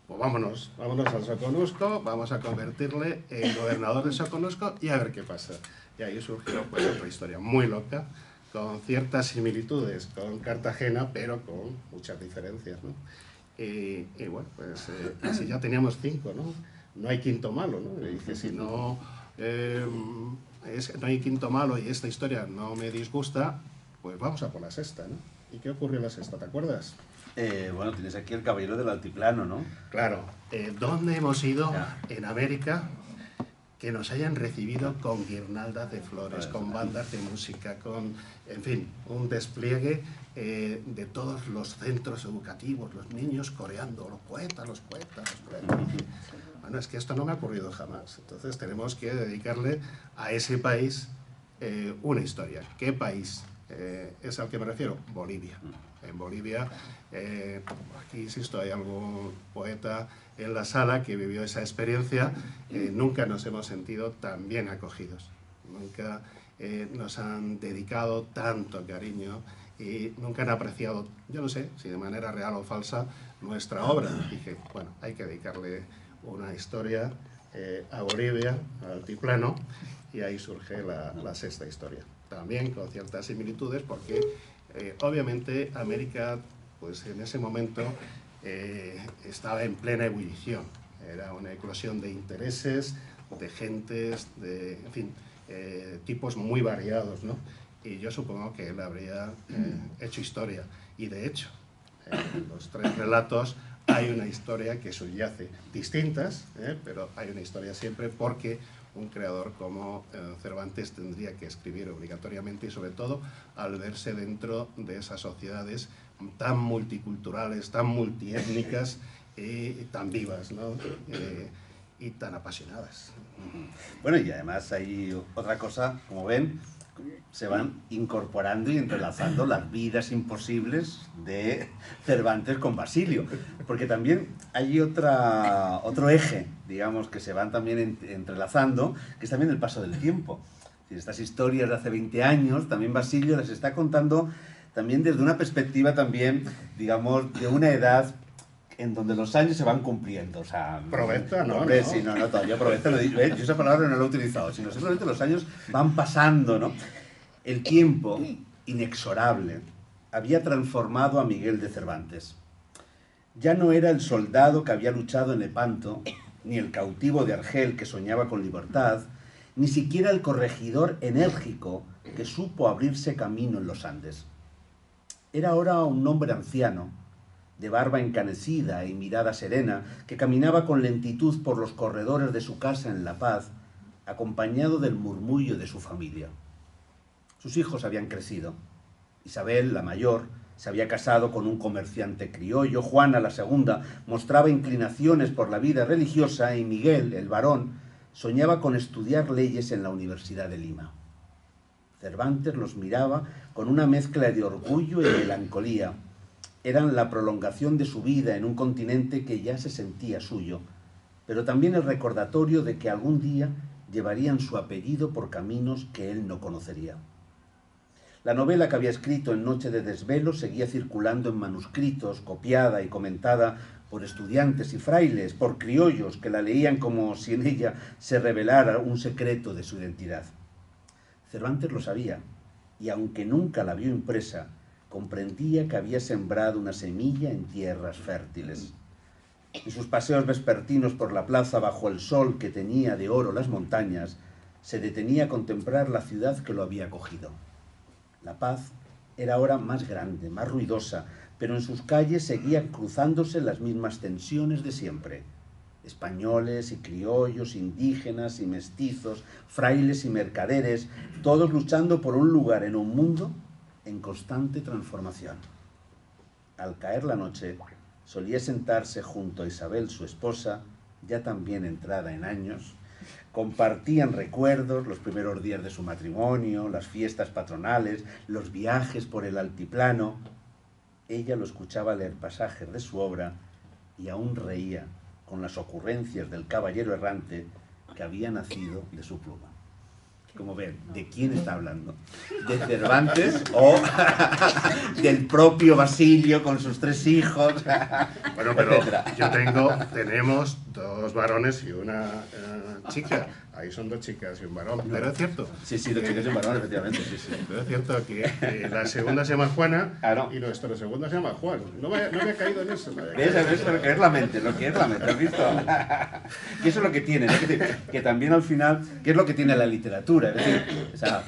Pues vámonos al Soconusco, vamos a convertirle en gobernador de Soconusco y a ver qué pasa. Y ahí surgió pues otra historia muy loca, con ciertas similitudes con Cartagena, pero con muchas diferencias, ¿no? Y bueno, pues así ya teníamos 5, ¿no? No hay quinto malo, ¿no? Y dije, si no, no hay quinto malo y esta historia no me disgusta, pues vamos a por la sexta, ¿no? ¿Y qué ocurrió en la sexta, te acuerdas? Bueno, tienes aquí el Caballero del Altiplano, ¿no? Claro. ¿Dónde hemos ido en América que nos hayan recibido con guirnaldas de flores, con bandas de música, con, en fin, un despliegue de todos los centros educativos, los niños coreando, los poetas. Bueno, es que esto no me ha ocurrido jamás. Entonces tenemos que dedicarle a ese país una historia. ¿Qué país es al que me refiero? Bolivia. En Bolivia, aquí insisto, hay algún poeta en la sala que vivió esa experiencia. Nunca nos hemos sentido tan bien acogidos, nunca nos han dedicado tanto cariño y nunca han apreciado, yo no sé si de manera real o falsa, nuestra obra. Dije, bueno, hay que dedicarle una historia a Bolivia, al altiplano, y ahí surge la sexta historia. También con ciertas similitudes porque obviamente América, pues en ese momento estaba en plena ebullición. Era una eclosión de intereses, de gentes, en fin, tipos muy variados, ¿no? Y yo supongo que él habría hecho historia. Y de hecho, en los tres relatos hay una historia que subyace, distintas, pero hay una historia siempre, porque un creador como Cervantes tendría que escribir obligatoriamente, y sobre todo al verse dentro de esas sociedades tan multiculturales, tan multiétnicas y tan vivas, ¿no? Y tan apasionadas. Bueno, y además hay otra cosa, como ven, se van incorporando y entrelazando las vidas imposibles de Cervantes con Basilio, porque también hay otro eje, digamos, que se van también entrelazando, que es también el paso del tiempo. Estas historias de hace 20 años, también Basilio las está contando también desde una perspectiva también, digamos, de una edad en donde los años se van cumpliendo. O sea, Proveta, ¿no? Hombre, ¿no? sí, no, todavía Proveta lo digo, yo esa palabra no la he utilizado, sino simplemente los años van pasando, ¿no? El tiempo, inexorable, había transformado a Miguel de Cervantes. Ya no era el soldado que había luchado en Lepanto, ni el cautivo de Argel que soñaba con libertad, ni siquiera el corregidor enérgico que supo abrirse camino en los Andes. Era ahora un hombre anciano, de barba encanecida y mirada serena, que caminaba con lentitud por los corredores de su casa en La Paz, acompañado del murmullo de su familia. Sus hijos habían crecido. Isabel, la mayor, se había casado con un comerciante criollo, Juana, la segunda, mostraba inclinaciones por la vida religiosa, y Miguel, el varón, soñaba con estudiar leyes en la Universidad de Lima. Cervantes los miraba con una mezcla de orgullo y melancolía. Eran la prolongación de su vida en un continente que ya se sentía suyo, pero también el recordatorio de que algún día llevarían su apellido por caminos que él no conocería. La novela que había escrito en Noche de Desvelo seguía circulando en manuscritos, copiada y comentada por estudiantes y frailes, por criollos que la leían como si en ella se revelara un secreto de su identidad. Cervantes lo sabía, y aunque nunca la vio impresa, comprendía que había sembrado una semilla en tierras fértiles. En sus paseos vespertinos por la plaza bajo el sol que teñía de oro las montañas, se detenía a contemplar la ciudad que lo había acogido. La Paz era ahora más grande, más ruidosa, pero en sus calles seguían cruzándose las mismas tensiones de siempre. Españoles y criollos, indígenas y mestizos, frailes y mercaderes, todos luchando por un lugar en un mundo en constante transformación. Al caer la noche, solía sentarse junto a Isabel, su esposa, ya también entrada en años. Compartían recuerdos, los primeros días de su matrimonio, las fiestas patronales, los viajes por el altiplano. Ella lo escuchaba leer pasajes de su obra y aún reía con las ocurrencias del caballero errante que había nacido de su pluma. Como ven, ¿de quién está hablando? ¿De Cervantes o del propio Basilio con sus 3 hijos? Bueno, pero tenemos 2 varones y una chica. Ahí son 2 chicas y un varón. Pero es cierto. Sí, 2 chicas y un varón, efectivamente. Sí. Pero es cierto que la segunda se llama Juana y nuestra segunda se llama Juan. No me ha caído en eso. ¿Ves lo que es la mente? ¿Has visto? Y eso es lo que tiene, ¿no? Que también al final, ¿qué es lo que tiene la literatura? Es decir, o sea,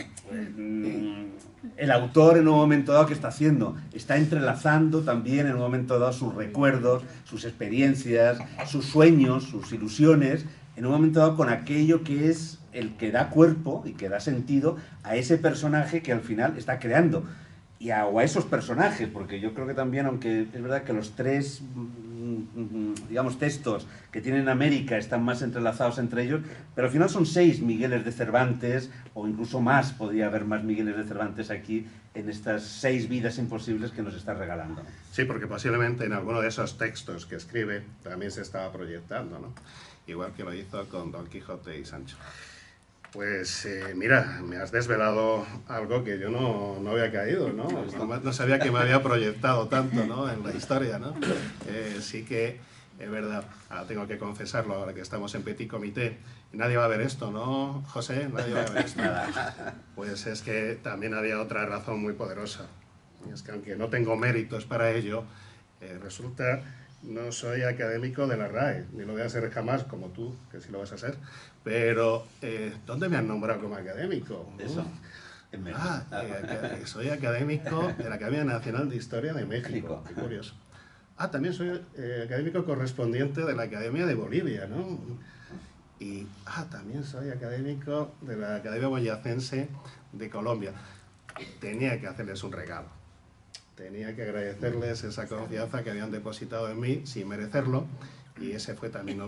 el autor en un momento dado, ¿qué está haciendo? Está entrelazando también en un momento dado sus recuerdos, sus experiencias, sus sueños, sus ilusiones, en un momento dado con aquello que es el que da cuerpo y que da sentido a ese personaje que al final está creando. O a esos personajes, porque yo creo que también, aunque es verdad que los 3, digamos, textos que tienen América están más entrelazados entre ellos, pero al final son 6 Migueles de Cervantes, o incluso más, podría haber más Migueles de Cervantes aquí, en estas 6 vidas imposibles que nos está regalando. Sí, porque posiblemente en alguno de esos textos que escribe también se estaba proyectando, ¿no? Igual que lo hizo con Don Quijote y Sancho. Pues mira, me has desvelado algo que yo no había caído, ¿no? No sabía que me había proyectado tanto, ¿no? En la historia, ¿no? Sí que es verdad. Ahora tengo que confesarlo, ahora que estamos en Petit Comité. Nadie va a ver esto, ¿no, José? Nadie va a ver esto. Pues es que también había otra razón muy poderosa. Y es que aunque no tengo méritos para ello, resulta no soy académico de la RAE, ni lo voy a ser jamás como tú, que sí lo vas a ser, pero ¿dónde me han nombrado como académico? Eso. Soy académico de la Academia Nacional de Historia de México, qué curioso. También soy académico correspondiente de la Academia de Bolivia, ¿no? Y también soy académico de la Academia Boyacense de Colombia. Tenía que hacerles un regalo. Tenía que agradecerles esa confianza que habían depositado en mí sin merecerlo, y ese fue también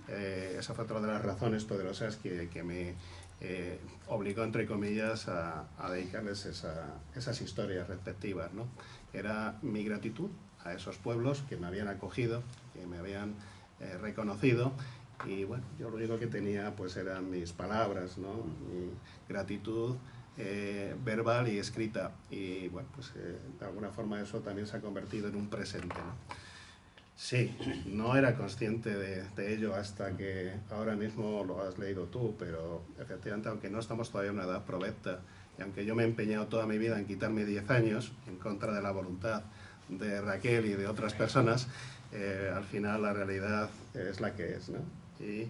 esa fue otra de las razones poderosas que me obligó, entre comillas, a dedicarles esas historias respectivas, ¿no? Era mi gratitud a esos pueblos que me habían acogido, que me habían reconocido, y bueno, yo lo único que tenía pues eran mis palabras, ¿no? Mi gratitud verbal y escrita, y bueno, pues de alguna forma eso también se ha convertido en un presente, ¿no? Sí, no era consciente de ello hasta que ahora mismo lo has leído tú, pero efectivamente, aunque no estamos todavía en una edad provecta, y aunque yo me he empeñado toda mi vida en quitarme 10 años, en contra de la voluntad de Raquel y de otras personas, al final la realidad es la que es, ¿no? Y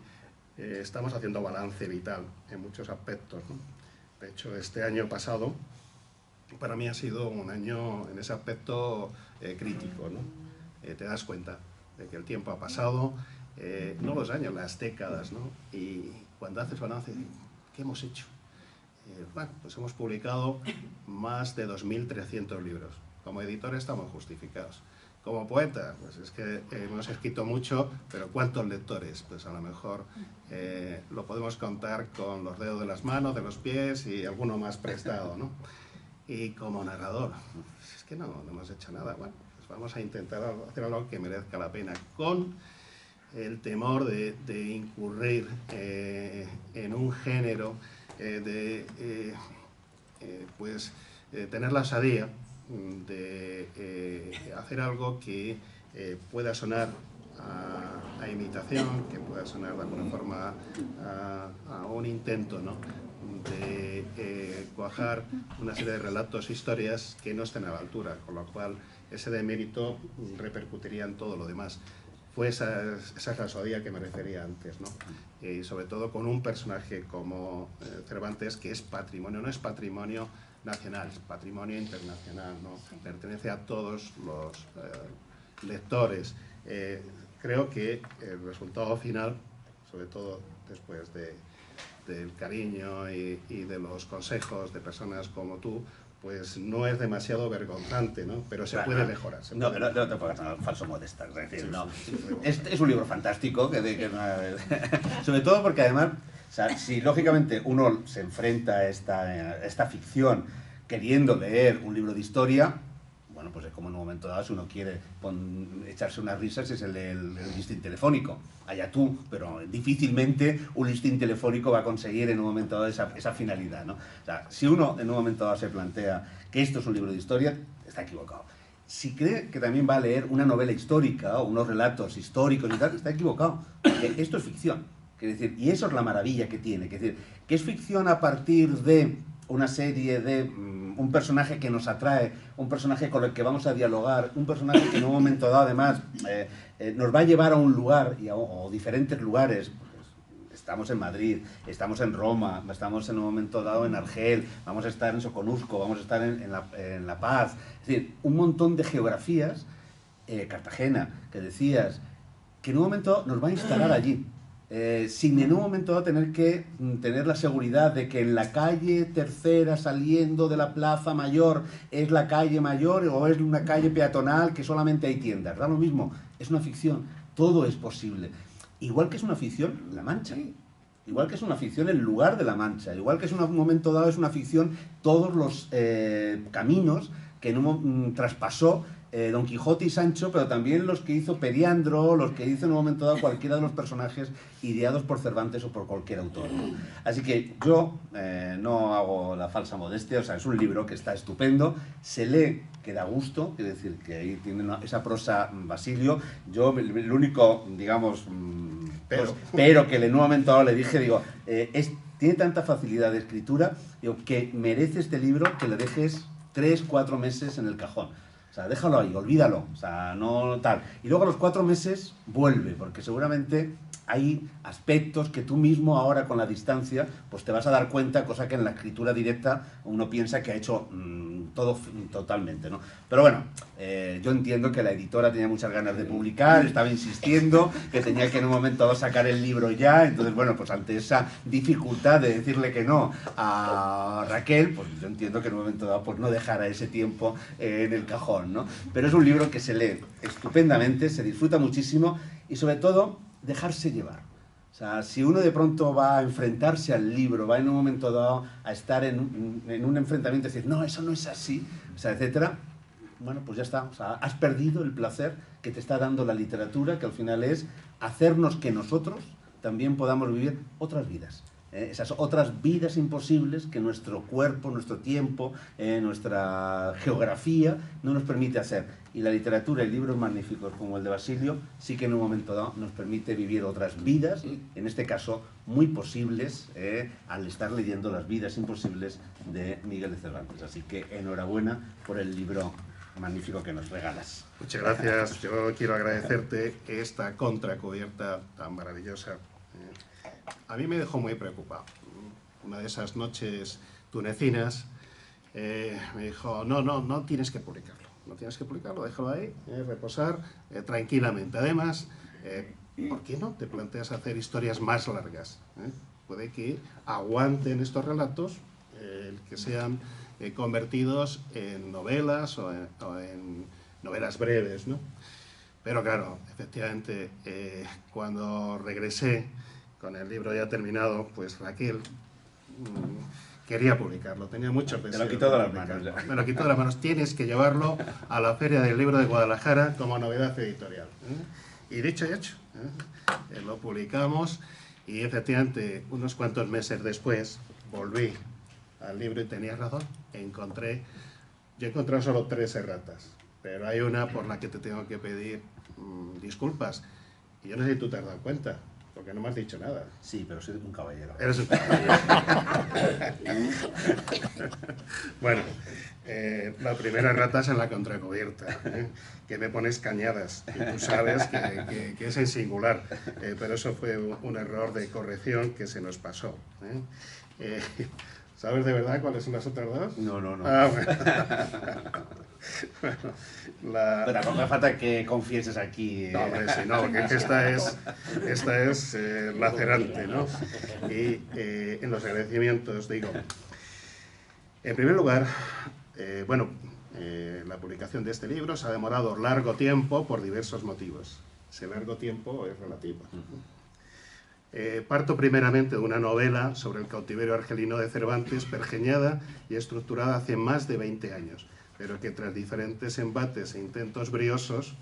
estamos haciendo balance vital en muchos aspectos, ¿no? De hecho, este año pasado para mí ha sido un año en ese aspecto crítico, ¿no? Te das cuenta de que el tiempo ha pasado, no los años, las décadas, ¿no? Y cuando haces balance, ¿qué hemos hecho? Bueno, pues hemos publicado más de 2.300 libros. Como editor estamos justificados. Como poeta, pues es que hemos escrito mucho, pero ¿cuántos lectores? Pues a lo mejor lo podemos contar con los dedos de las manos, de los pies y alguno más prestado, ¿no? Y como narrador, pues es que no hemos hecho nada. Bueno, pues vamos a intentar hacer algo que merezca la pena, con el temor de incurrir en un género, tener la osadía de hacer algo que pueda sonar a imitación, que pueda sonar de alguna forma a un intento, ¿no?, de cuajar una serie de relatos e historias que no estén a la altura, con lo cual ese demérito repercutiría en todo lo demás. Fue esa osadía que me refería antes, ¿no? Y sobre todo con un personaje como Cervantes, que es patrimonio, no es patrimonio nacional, es patrimonio internacional, ¿no? Pertenece a todos los lectores. Creo que el resultado final, sobre todo después del cariño y de los consejos de personas como tú, pues no es demasiado vergonzante, ¿no? Pero se puede mejorar. No te pongas nada falso modesta, es decir, no. Es un libro fantástico, sobre todo porque además, o sea, si lógicamente uno se enfrenta a esta ficción queriendo leer un libro de historia, bueno, pues es como en un momento dado, si uno quiere echarse unas risas, es el listín telefónico. Allá tú, pero difícilmente un listín telefónico va a conseguir en un momento dado esa finalidad, ¿no? O sea, si uno en un momento dado se plantea que esto es un libro de historia, está equivocado. Si cree que también va a leer una novela histórica o unos relatos históricos y tal, está equivocado. Porque esto es ficción. Quiere decir, y eso es la maravilla que tiene. Quiere decir, que es ficción a partir de una serie de un personaje que nos atrae, un personaje con el que vamos a dialogar, un personaje que en un momento dado además nos va a llevar a un lugar o diferentes lugares. Pues, estamos en Madrid, estamos en Roma, estamos en un momento dado en Argel, vamos a estar en Soconusco, vamos a estar en La Paz, es decir, un montón de geografías, Cartagena, que decías, que en un momento nos va a instalar allí. Sin en un momento dado tener que tener la seguridad de que en la calle tercera saliendo de la Plaza Mayor es la calle mayor o es una calle peatonal que solamente hay tiendas. Da lo mismo, es una ficción, todo es posible. Igual que es una ficción La Mancha, igual que es una ficción el lugar de La Mancha, igual que es un momento dado es una ficción todos los caminos que traspasó Don Quijote y Sancho, pero también los que hizo Periandro, los que hizo en un momento dado cualquiera de los personajes ideados por Cervantes o por cualquier autor, ¿no? Así que yo no hago la falsa modestia, o sea, es un libro que está estupendo, se lee que da gusto, quiere decir que ahí tiene esa prosa Basilio. Yo el único, digamos, pero que en un momento dado le dije, digo, tiene tanta facilidad de escritura, digo, que merece este libro que le dejes 3-4 meses en el cajón. O sea, déjalo ahí, olvídalo, o sea, no tal. Y luego a los 4 meses vuelve, porque seguramente hay aspectos que tú mismo ahora con la distancia pues te vas a dar cuenta, cosa que en la escritura directa uno piensa que ha hecho todo totalmente, ¿no? Pero bueno, yo entiendo que la editora tenía muchas ganas de publicar, estaba insistiendo que tenía que en un momento dado sacar el libro ya, entonces bueno, pues ante esa dificultad de decirle que no a Raquel, pues yo entiendo que en un momento dado pues no dejara ese tiempo en el cajón, ¿no? Pero es un libro que se lee estupendamente, se disfruta muchísimo y sobre todo dejarse llevar. O sea, si uno de pronto va a enfrentarse al libro, va en un momento dado a estar en un enfrentamiento y decir, no, eso no es así, o sea, etcétera, bueno, pues ya está. O sea, has perdido el placer que te está dando la literatura, que al final es hacernos que nosotros también podamos vivir otras vidas. Esas otras vidas imposibles que nuestro cuerpo, nuestro tiempo, nuestra geografía no nos permite hacer. Y la literatura y libros magníficos como el de Basilio sí que en un momento dado nos permite vivir otras vidas, en este caso muy posibles, al estar leyendo Las vidas imposibles de Miguel de Cervantes. Así que enhorabuena por el libro magnífico que nos regalas. Muchas gracias. Yo quiero agradecerte esta contracubierta tan maravillosa. A mí me dejó muy preocupado. Una de esas noches tunecinas me dijo, no tienes que publicarlo. No tienes que publicarlo, déjalo ahí, reposar tranquilamente. Además, ¿por qué no te planteas hacer historias más largas? Puede que aguanten estos relatos, que sean convertidos en novelas o en novelas breves, ¿no? Pero claro, efectivamente, cuando regresé con el libro ya terminado, pues Raquel quería publicarlo, tenía mucho deseo. Te lo quitó de las manos. Ya. Me lo quitó de las manos. Tienes que llevarlo a la Feria del Libro de Guadalajara como novedad editorial. Y dicho y hecho, lo publicamos y efectivamente unos cuantos meses después volví al libro y tenías razón, yo he encontrado solo 3 erratas, pero hay una por la que te tengo que pedir disculpas. Y yo no sé si tú te has dado cuenta, porque no me has dicho nada. Sí, pero soy un caballero. Eres un caballero. Bueno, la primera errata es en la contracubierta, que me pones cañadas, y tú sabes que es en singular, pero eso fue un error de corrección que se nos pasó. ¿Sabes de verdad cuáles son las otras 2? No. Ah, bueno. Pero tampoco hace falta que confieses aquí. No, hombre, sí, no, porque esta es lacerante, ¿no? Y en los agradecimientos, digo, en primer lugar, la publicación de este libro se ha demorado largo tiempo por diversos motivos. Ese largo tiempo es relativo. Parto primeramente de una novela sobre el cautiverio argelino de Cervantes, pergeñada y estructurada hace más de 20 años, pero que tras diferentes embates e intentos briosos,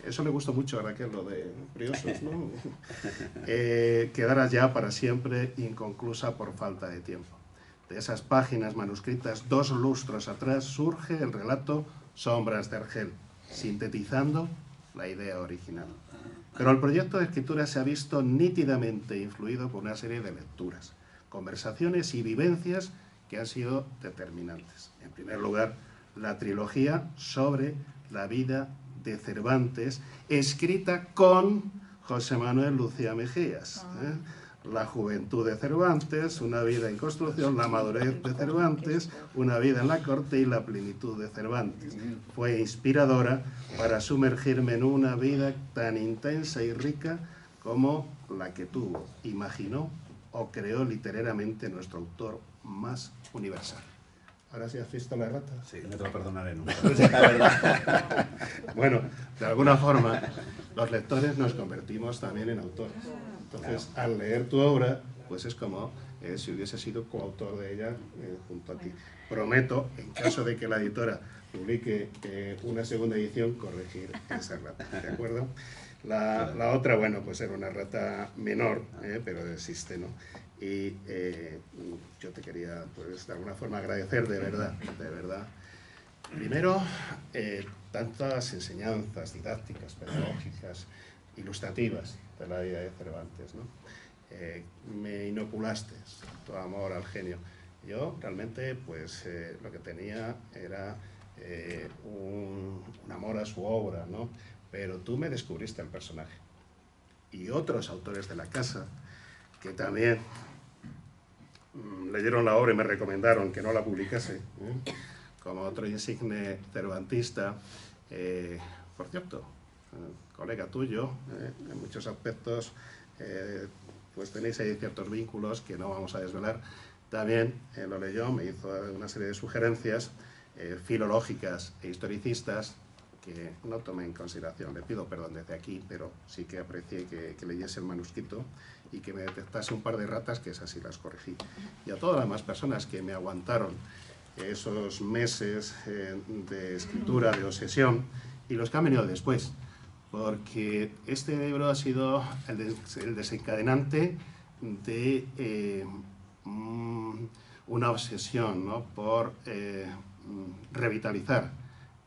eso le gustó mucho a Raquel, lo de briosos, ¿no? Quedara ya para siempre inconclusa por falta de tiempo. De esas páginas manuscritas 2 lustros atrás surge el relato Sombras de Argel, sintetizando la idea original. Pero el proyecto de escritura se ha visto nítidamente influido por una serie de lecturas, conversaciones y vivencias que han sido determinantes. En primer lugar, la trilogía sobre la vida de Cervantes, escrita con José Manuel Lucía Mejías. La juventud de Cervantes, una vida en construcción, la madurez de Cervantes, una vida en la corte y la plenitud de Cervantes. Fue inspiradora para sumergirme en una vida tan intensa y rica como la que tuvo, imaginó o creó literariamente nuestro autor más universal. ¿Ahora sí has visto la errata? Sí, no te lo perdonaré nunca. Bueno, de alguna forma, los lectores nos convertimos también en autores. Entonces, al leer tu obra, pues es como si hubiese sido coautor de ella junto a ti. Prometo, en caso de que la editora publique una segunda edición, corregir esa errata, ¿de acuerdo? La otra, bueno, pues era una errata menor, pero existe, ¿no? Y yo te quería, pues, de alguna forma agradecer de verdad. Primero, tantas enseñanzas didácticas, pedagógicas, ilustrativas de la vida de Cervantes, ¿no? Me inoculaste tu amor al genio. Yo realmente, pues, lo que tenía era un amor a su obra, ¿no? Pero tú me descubriste el personaje. Y otros autores de la casa que también leyeron la obra y me recomendaron que no la publicase, como otro insigne cervantista, por cierto, colega tuyo, en muchos aspectos, pues tenéis ahí ciertos vínculos que no vamos a desvelar. También lo leyó, me hizo una serie de sugerencias filológicas e historicistas que no tomé en consideración. Le pido perdón desde aquí, pero sí que aprecié que leyese el manuscrito y que me detectase un par de ratas, que esas sí las corregí. Y a todas las demás personas que me aguantaron esos meses de escritura, de obsesión, y los que han venido después, porque este libro ha sido el desencadenante de una obsesión, ¿no?, por revitalizar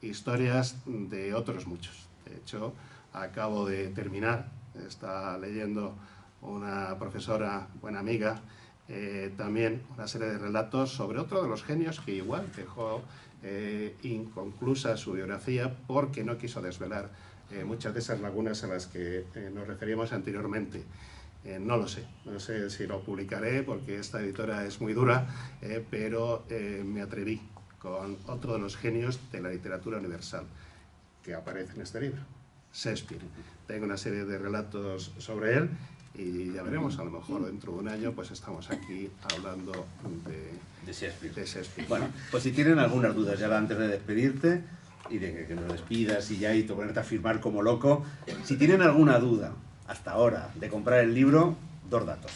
historias de otros muchos. De hecho, acabo de terminar, está leyendo una profesora, buena amiga, también una serie de relatos sobre otro de los genios que igual dejó inconclusa su biografía porque no quiso desvelar muchas de esas lagunas a las que nos referíamos anteriormente. No lo sé, no sé si lo publicaré porque esta editora es muy dura, pero me atreví con otro de los genios de la literatura universal que aparece en este libro, Shakespeare. Tengo una serie de relatos sobre él y ya veremos, a lo mejor dentro de un año pues estamos aquí hablando de Shakespeare. Bueno, pues si tienen algunas dudas ya antes de despedirte y de que nos despidas y ya y te ponerte a firmar como loco, si tienen alguna duda hasta ahora de comprar el libro, 2 datos.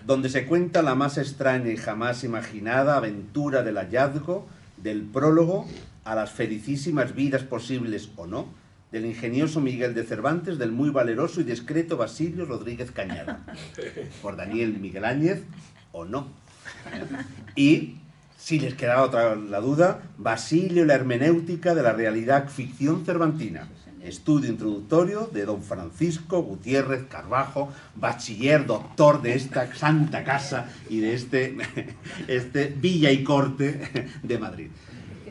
Donde se cuenta la más extraña y jamás imaginada aventura del hallazgo, del prólogo a las felicísimas vidas posibles o no, del ingenioso Miguel de Cervantes, del muy valeroso y discreto Basilio Rodríguez Cañada, por Daniel Miguel Áñez o no. Y, si les queda otra la duda, Basilio, la hermenéutica de la realidad ficción cervantina. Estudio introductorio de don Francisco Gutiérrez Carbajo, bachiller, doctor de esta santa casa y de este Villa y Corte de Madrid.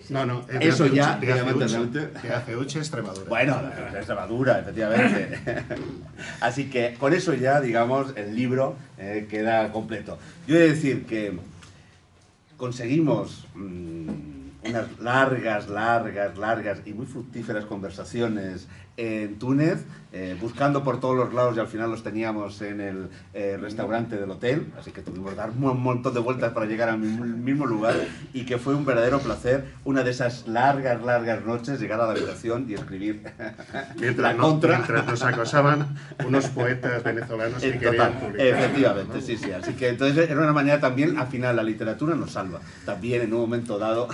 No, eso ya, de Aceuche, Extremadura. Bueno, de Extremadura, efectivamente. Así que con eso ya, digamos, el libro queda completo. Yo he de decir que conseguimos unas largas y muy fructíferas conversaciones en Túnez, buscando por todos los lados y al final los teníamos en el restaurante del hotel, así que tuvimos que dar un montón de vueltas para llegar al mismo lugar y que fue un verdadero placer, una de esas largas noches, llegar a la habitación y escribir mientras nos acosaban unos poetas venezolanos que querían publicar. Efectivamente, sí, así que entonces era una manera también, al final la literatura nos salva, también en un momento dado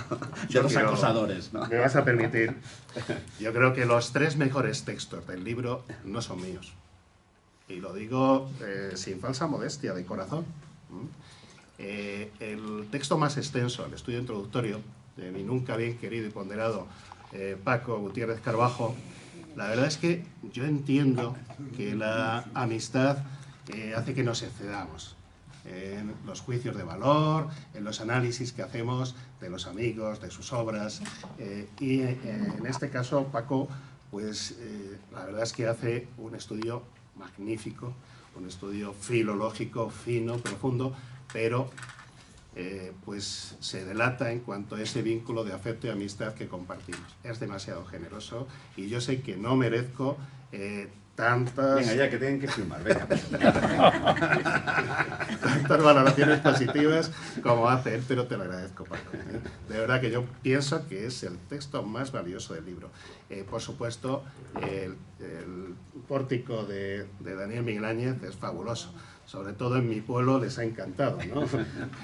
de los acosadores, ¿no? Me vas a permitir, yo creo que los 3 mejores textos del libro no son míos. Y lo digo sin falsa modestia, de corazón. El texto más extenso, el estudio introductorio de mi nunca bien querido y ponderado Paco Gutiérrez Carbajo, la verdad es que yo entiendo que la amistad hace que nos excedamos en los juicios de valor, en los análisis que hacemos de los amigos, de sus obras, y en este caso Paco, pues la verdad es que hace un estudio magnífico, un estudio filológico, fino, profundo, pero pues se delata en cuanto a ese vínculo de afecto y amistad que compartimos. Es demasiado generoso y yo sé que no merezco tantas... Venga, ya que tienen que filmar, venga. Tantas valoraciones positivas como hace él, pero te lo agradezco, Paco. De verdad que yo pienso que es el texto más valioso del libro. Por supuesto, el pórtico de Daniel Miguel Áñez es fabuloso. Sobre todo en mi pueblo les ha encantado, ¿no?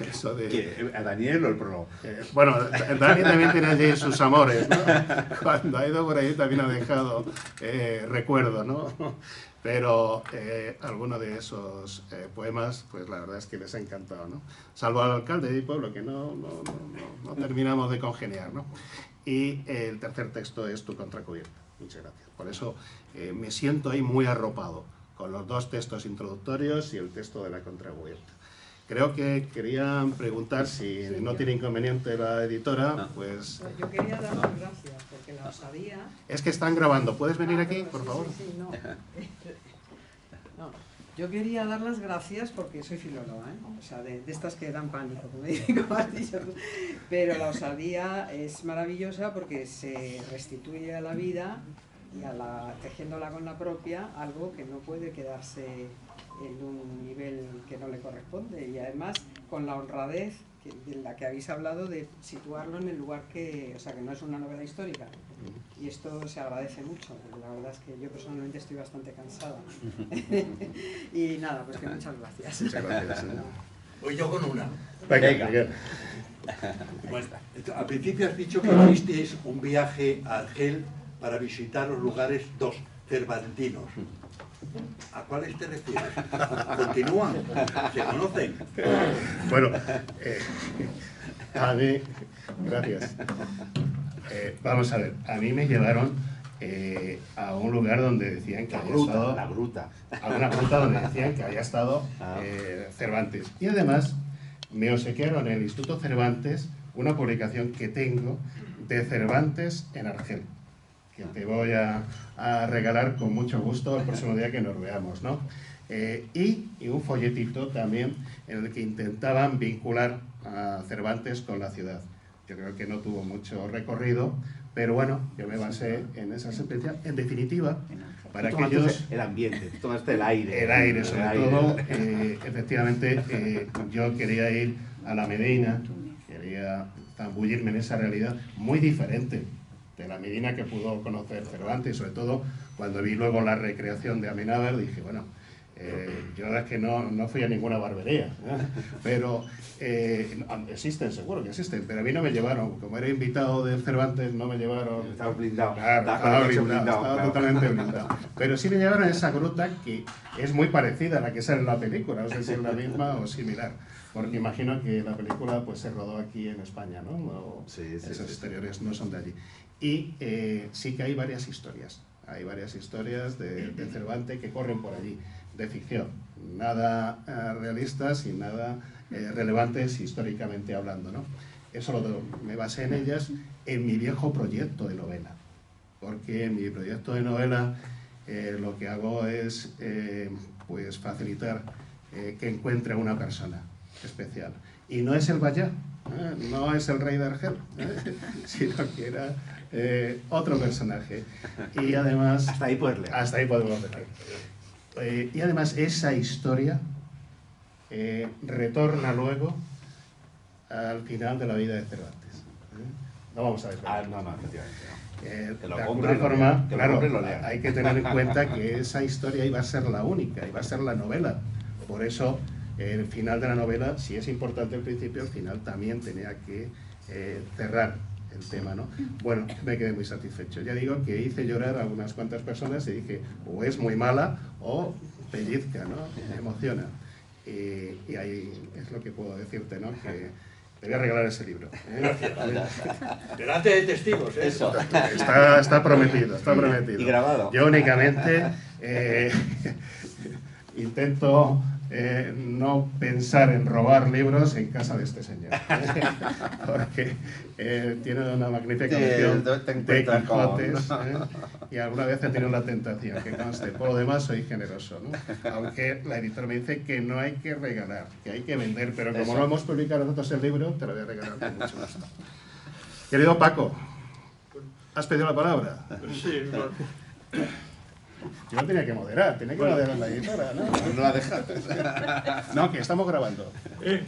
Eso de... ¿A Daniel o el prólogo? Bueno, Daniel también tiene allí sus amores, ¿no? Cuando ha ido por ahí también ha dejado recuerdo, ¿no? Pero alguno de esos poemas, pues la verdad es que les ha encantado, ¿no? Salvo al alcalde de mi pueblo, que no terminamos de congeniar, ¿no? Y el tercer texto es Tu contracubierta. Muchas gracias. Por eso me siento ahí muy arropado, con los 2 textos introductorios y el texto de la contracubierta. Creo que querían preguntar si no tiene inconveniente la editora, pues... Yo quería dar las gracias, porque la osadía... Es que están grabando. ¿Puedes venir aquí, por Sí, favor? sí, no. No, yo quería dar las gracias porque soy filóloga, ¿eh? O sea, de estas que dan pánico, como has dicho tú. Pero la osadía es maravillosa porque se restituye a la vida y tejiéndola con la propia, algo que no puede quedarse en un nivel que no le corresponde, y además con la honradez de la que habéis hablado de situarlo en el lugar que, o sea, que no es una novela histórica, y esto se agradece mucho, porque la verdad es que yo personalmente estoy bastante cansada. Y nada, pues que muchas gracias. Muchas gracias. Voy yo con una. Venga. Bueno, al principio has dicho que hicisteis un viaje a Argel para visitar los lugares cervantinos. ¿A cuáles te refieres? ¿Continúan? ¿Se conocen? Bueno, a mí... Gracias. Vamos a ver, a mí me llevaron a un lugar donde decían que había estado... La gruta. A una gruta donde decían que había estado Cervantes. Y además me obsequiaron en el Instituto Cervantes una publicación que tengo de Cervantes en Argel, que te voy a regalar con mucho gusto el próximo día que nos veamos, ¿no? Y un folletito también en el que intentaban vincular a Cervantes con la ciudad. Yo creo que no tuvo mucho recorrido, pero bueno, yo me basé en esa sentencia. En definitiva, para aquellos... El ambiente, tomaste el aire. El aire, sobre todo. Efectivamente, yo quería ir a la Medina, quería zambullirme en esa realidad muy diferente de la Medina que pudo conocer Cervantes, y sobre todo cuando vi luego la recreación de Amenábar, dije, bueno, yo la verdad es que no fui a ninguna barbería, pero existen, seguro que existen, pero a mí no me llevaron, como era invitado del Cervantes, no me llevaron... Estaba blindado. Claro, estaba Claro. totalmente blindado. Pero sí me llevaron a esa gruta que es muy parecida a la que sale en la película, no sé si es la misma o similar. Porque imagino que la película pues se rodó aquí en España, ¿no? O esos exteriores no son de allí. Y sí que hay varias historias. Hay varias historias de Cervantes que corren por allí, de ficción. Nada realistas y nada relevantes históricamente hablando, ¿no? Eso me basé en ellas en mi viejo proyecto de novela. Porque en mi proyecto de novela lo que hago es pues facilitar que encuentre a una persona especial. Y no es el Bayá, no es el rey de Argel, sino que era otro personaje. Y además... Hasta ahí puedes leer. Hasta ahí podemos leer. Y además esa historia retorna luego al final de la vida de Cervantes. No vamos a ver. No, efectivamente. De alguna forma, claro, hay que tener en cuenta que esa historia iba a ser la única, iba a ser la novela. Por eso, el final de la novela, si es importante el principio, el final también tenía que cerrar el tema, ¿no? Bueno, me quedé muy satisfecho. Ya digo que hice llorar a unas cuantas personas y dije, o es muy mala o pellizca, ¿no? Me emociona. Y ahí es lo que puedo decirte, ¿no? Que te voy a regalar ese libro. Delante de testigos, ¿eh? Eso. Está prometido, está prometido. Y grabado. Yo únicamente intento no pensar en robar libros en casa de este señor, porque tiene una magnífica colección de Quijotes, y alguna vez he tenido la tentación, que conste. Por lo demás soy generoso, ¿no? Aunque la editora me dice que no hay que regalar, que hay que vender, pero como no hemos publicado nosotros el libro, te lo voy a regalar con mucho gusto. Querido Paco, ¿has pedido la palabra? Sí, Yo tenía que moderar la editora, ¿no? No la dejas. No, que estamos grabando.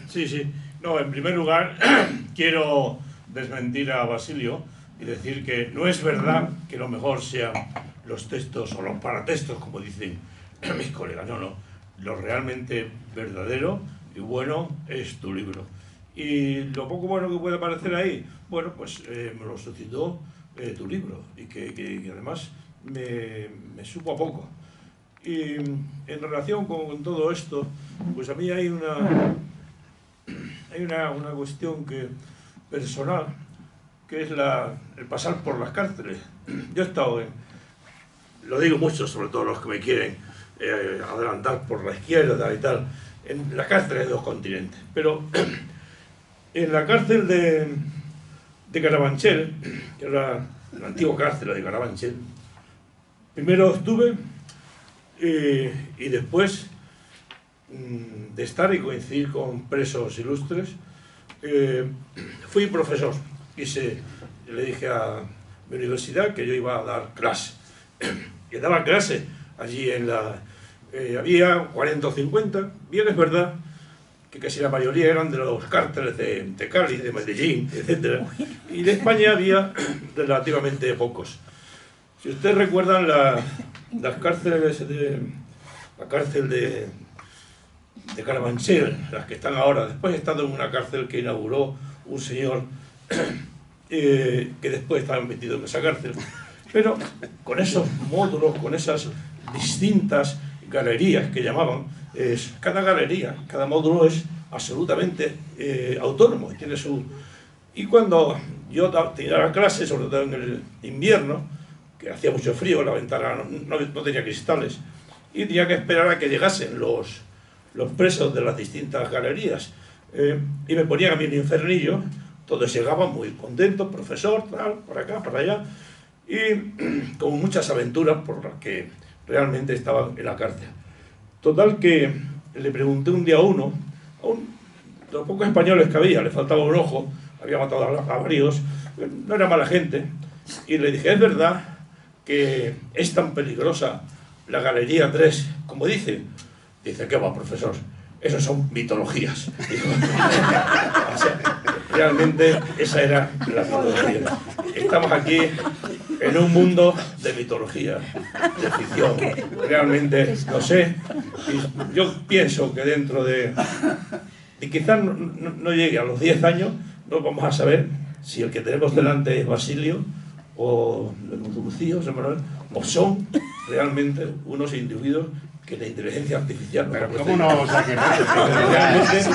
Sí. No, en primer lugar, quiero desmentir a Basilio y decir que no es verdad que lo mejor sean los textos o los paratextos, como dicen mis colegas. No. Lo realmente verdadero y bueno es tu libro. Y lo poco bueno que puede aparecer ahí, bueno, pues me lo suscitó tu libro y que además me supo a poco. Y en relación con todo esto, pues a mí hay una cuestión personal, que es el pasar por las cárceles. Yo he estado lo digo mucho, sobre todo los que me quieren adelantar por la izquierda y tal, en las cárceles de los continentes. Pero en la cárcel de Carabanchel, que era la antigua cárcel de Carabanchel, primero estuve y después de estar y coincidir con presos ilustres, fui profesor y le dije a mi universidad que yo iba a dar clase. Y daba clase allí en la... había 40 o 50, bien es verdad que casi la mayoría eran de los cárteles de Cali, de Medellín, etc. Y de España había relativamente pocos. Si ustedes recuerdan las cárceles la cárcel de Carabanchel, las que están ahora, después he estado en una cárcel que inauguró un señor que después estaba metido en esa cárcel, pero con esos módulos, con esas distintas galerías que llamaban, cada galería, cada módulo es absolutamente autónomo, tiene su... Y cuando yo tenía la clase, sobre todo en el invierno, que hacía mucho frío, la ventana no tenía cristales, y tenía que esperar a que llegasen los presos de las distintas galerías, y me ponían a mí en infernillo, todos llegaban muy contentos, profesor, tal, por acá, para allá, y con muchas aventuras por las que realmente estaban en la cárcel. Total que le pregunté un día a uno, de los pocos españoles que había, le faltaba un ojo, había matado a varios, no era mala gente, y le dije, ¿es verdad que es tan peligrosa la Galería 3 como dice? Dice, ¿qué va, profesor? Eso son mitologías. Digo, o sea, realmente esa era la mitología. Estamos aquí en un mundo de mitología, de ficción. Realmente, no sé, y yo pienso que dentro de... Y quizás no llegue a los 10 años, no vamos a saber si el que tenemos delante es Basilio o Lucío, o son realmente unos individuos que la inteligencia artificial... Pero ¿cómo no vamos a querer? Realmente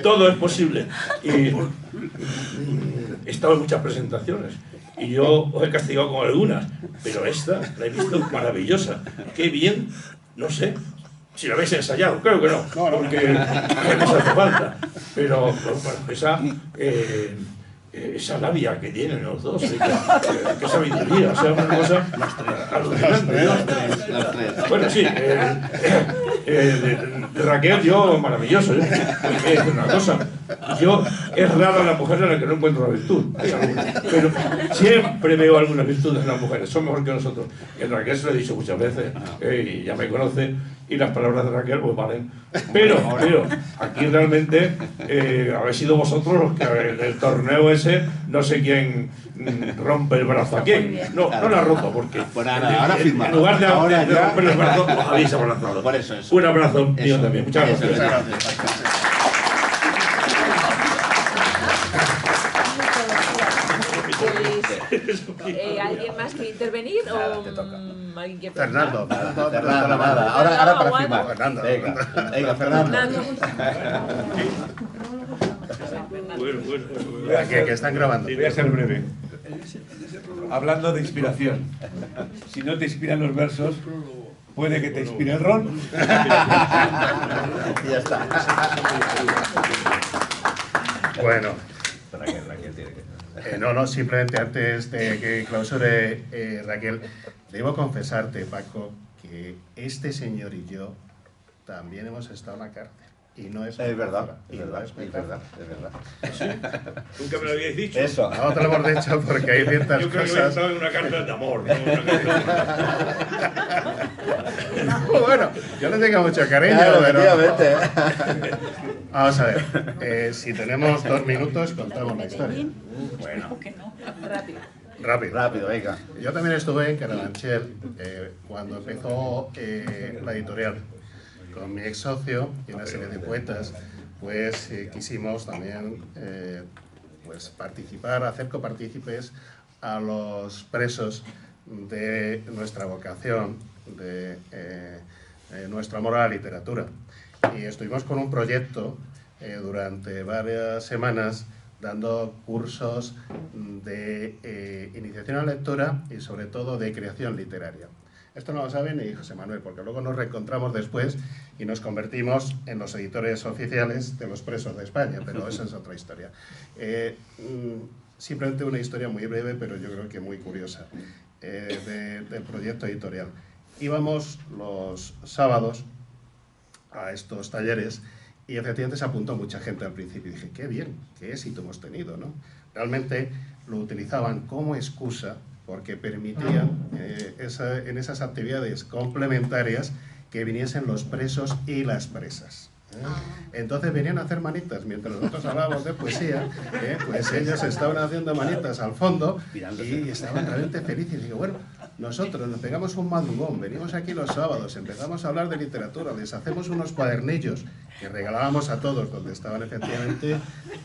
todo es posible. Y he estado en muchas presentaciones y yo os he castigado con algunas, pero esta la he visto maravillosa. Qué bien, no sé si la habéis ensayado, creo que no, porque no nos hace falta, pero bueno, esa labia que tienen los dos, qué sabiduría, o sea, una cosa alucinante. Bueno, sí, de Raquel yo maravilloso, porque es una cosa, es rara la mujer en la que no encuentro la virtud, pero siempre veo algunas virtudes en las mujeres, son mejor que nosotros. Y a Raquel se lo he dicho muchas veces, y ya me conoce, y las palabras de Raquel pues valen. Pero aquí realmente habéis sido vosotros los que en el torneo ese, no sé quién rompe el brazo a quién. No lo ha roto, porque pues nada, ahora en lugar de romper el brazo, os habéis abrazado. Por eso. Un abrazo mío también. Muchas gracias. ¿Alguien más quiere intervenir? ¿O alguien quiere preguntar? Fernando, nada. Ahora para firmar. Fernando. Venga, Fernando. Que están grabando. Voy a ser breve. Hablando de inspiración. Si no te inspiran los versos, puede que te inspire el ron. Ya está. Bueno. Raquel tiene que... No, simplemente antes de que clausure Raquel, debo confesarte, Paco, que este señor y yo también hemos estado en la cárcel. Y no es verdad, es verdad. ¿Sí? Nunca me lo habíais dicho. Eso. No te lo hemos dicho porque hay ciertas Yo creo que había cosas... estado en una cárcel de amor, ¿no? Una cárcel... Bueno, yo le tengo mucho cariño, Claro, pero... efectivamente. Vamos a ver, si tenemos 2 minutos, contamos la historia. Bueno, Rápido. venga. Yo también estuve en Carabanchel cuando empezó la editorial. Con mi ex socio y una serie de poetas, pues quisimos también pues participar, hacer copartícipes a los presos de nuestra vocación, de nuestro amor a la literatura. Y estuvimos con un proyecto durante varias semanas dando cursos de iniciación a la lectura y sobre todo de creación literaria. Esto no lo sabe ni José Manuel, porque luego nos reencontramos después y nos convertimos en los editores oficiales de los presos de España, pero esa es otra historia. Simplemente una historia muy breve, pero yo creo que muy curiosa, del proyecto editorial. Íbamos los sábados a estos talleres y efectivamente se apuntó mucha gente al principio y dije, qué bien, qué éxito hemos tenido, ¿no? Realmente lo utilizaban como excusa porque permitían en esas actividades complementarias que viniesen los presos y las presas. Entonces venían a hacer manitas mientras nosotros hablábamos de poesía, pues ellos estaban haciendo manitas al fondo y estaban realmente felices. Y digo, bueno, nosotros nos pegamos un madrugón, venimos aquí los sábados, empezamos a hablar de literatura, les hacemos unos cuadernillos que regalábamos a todos, donde estaban efectivamente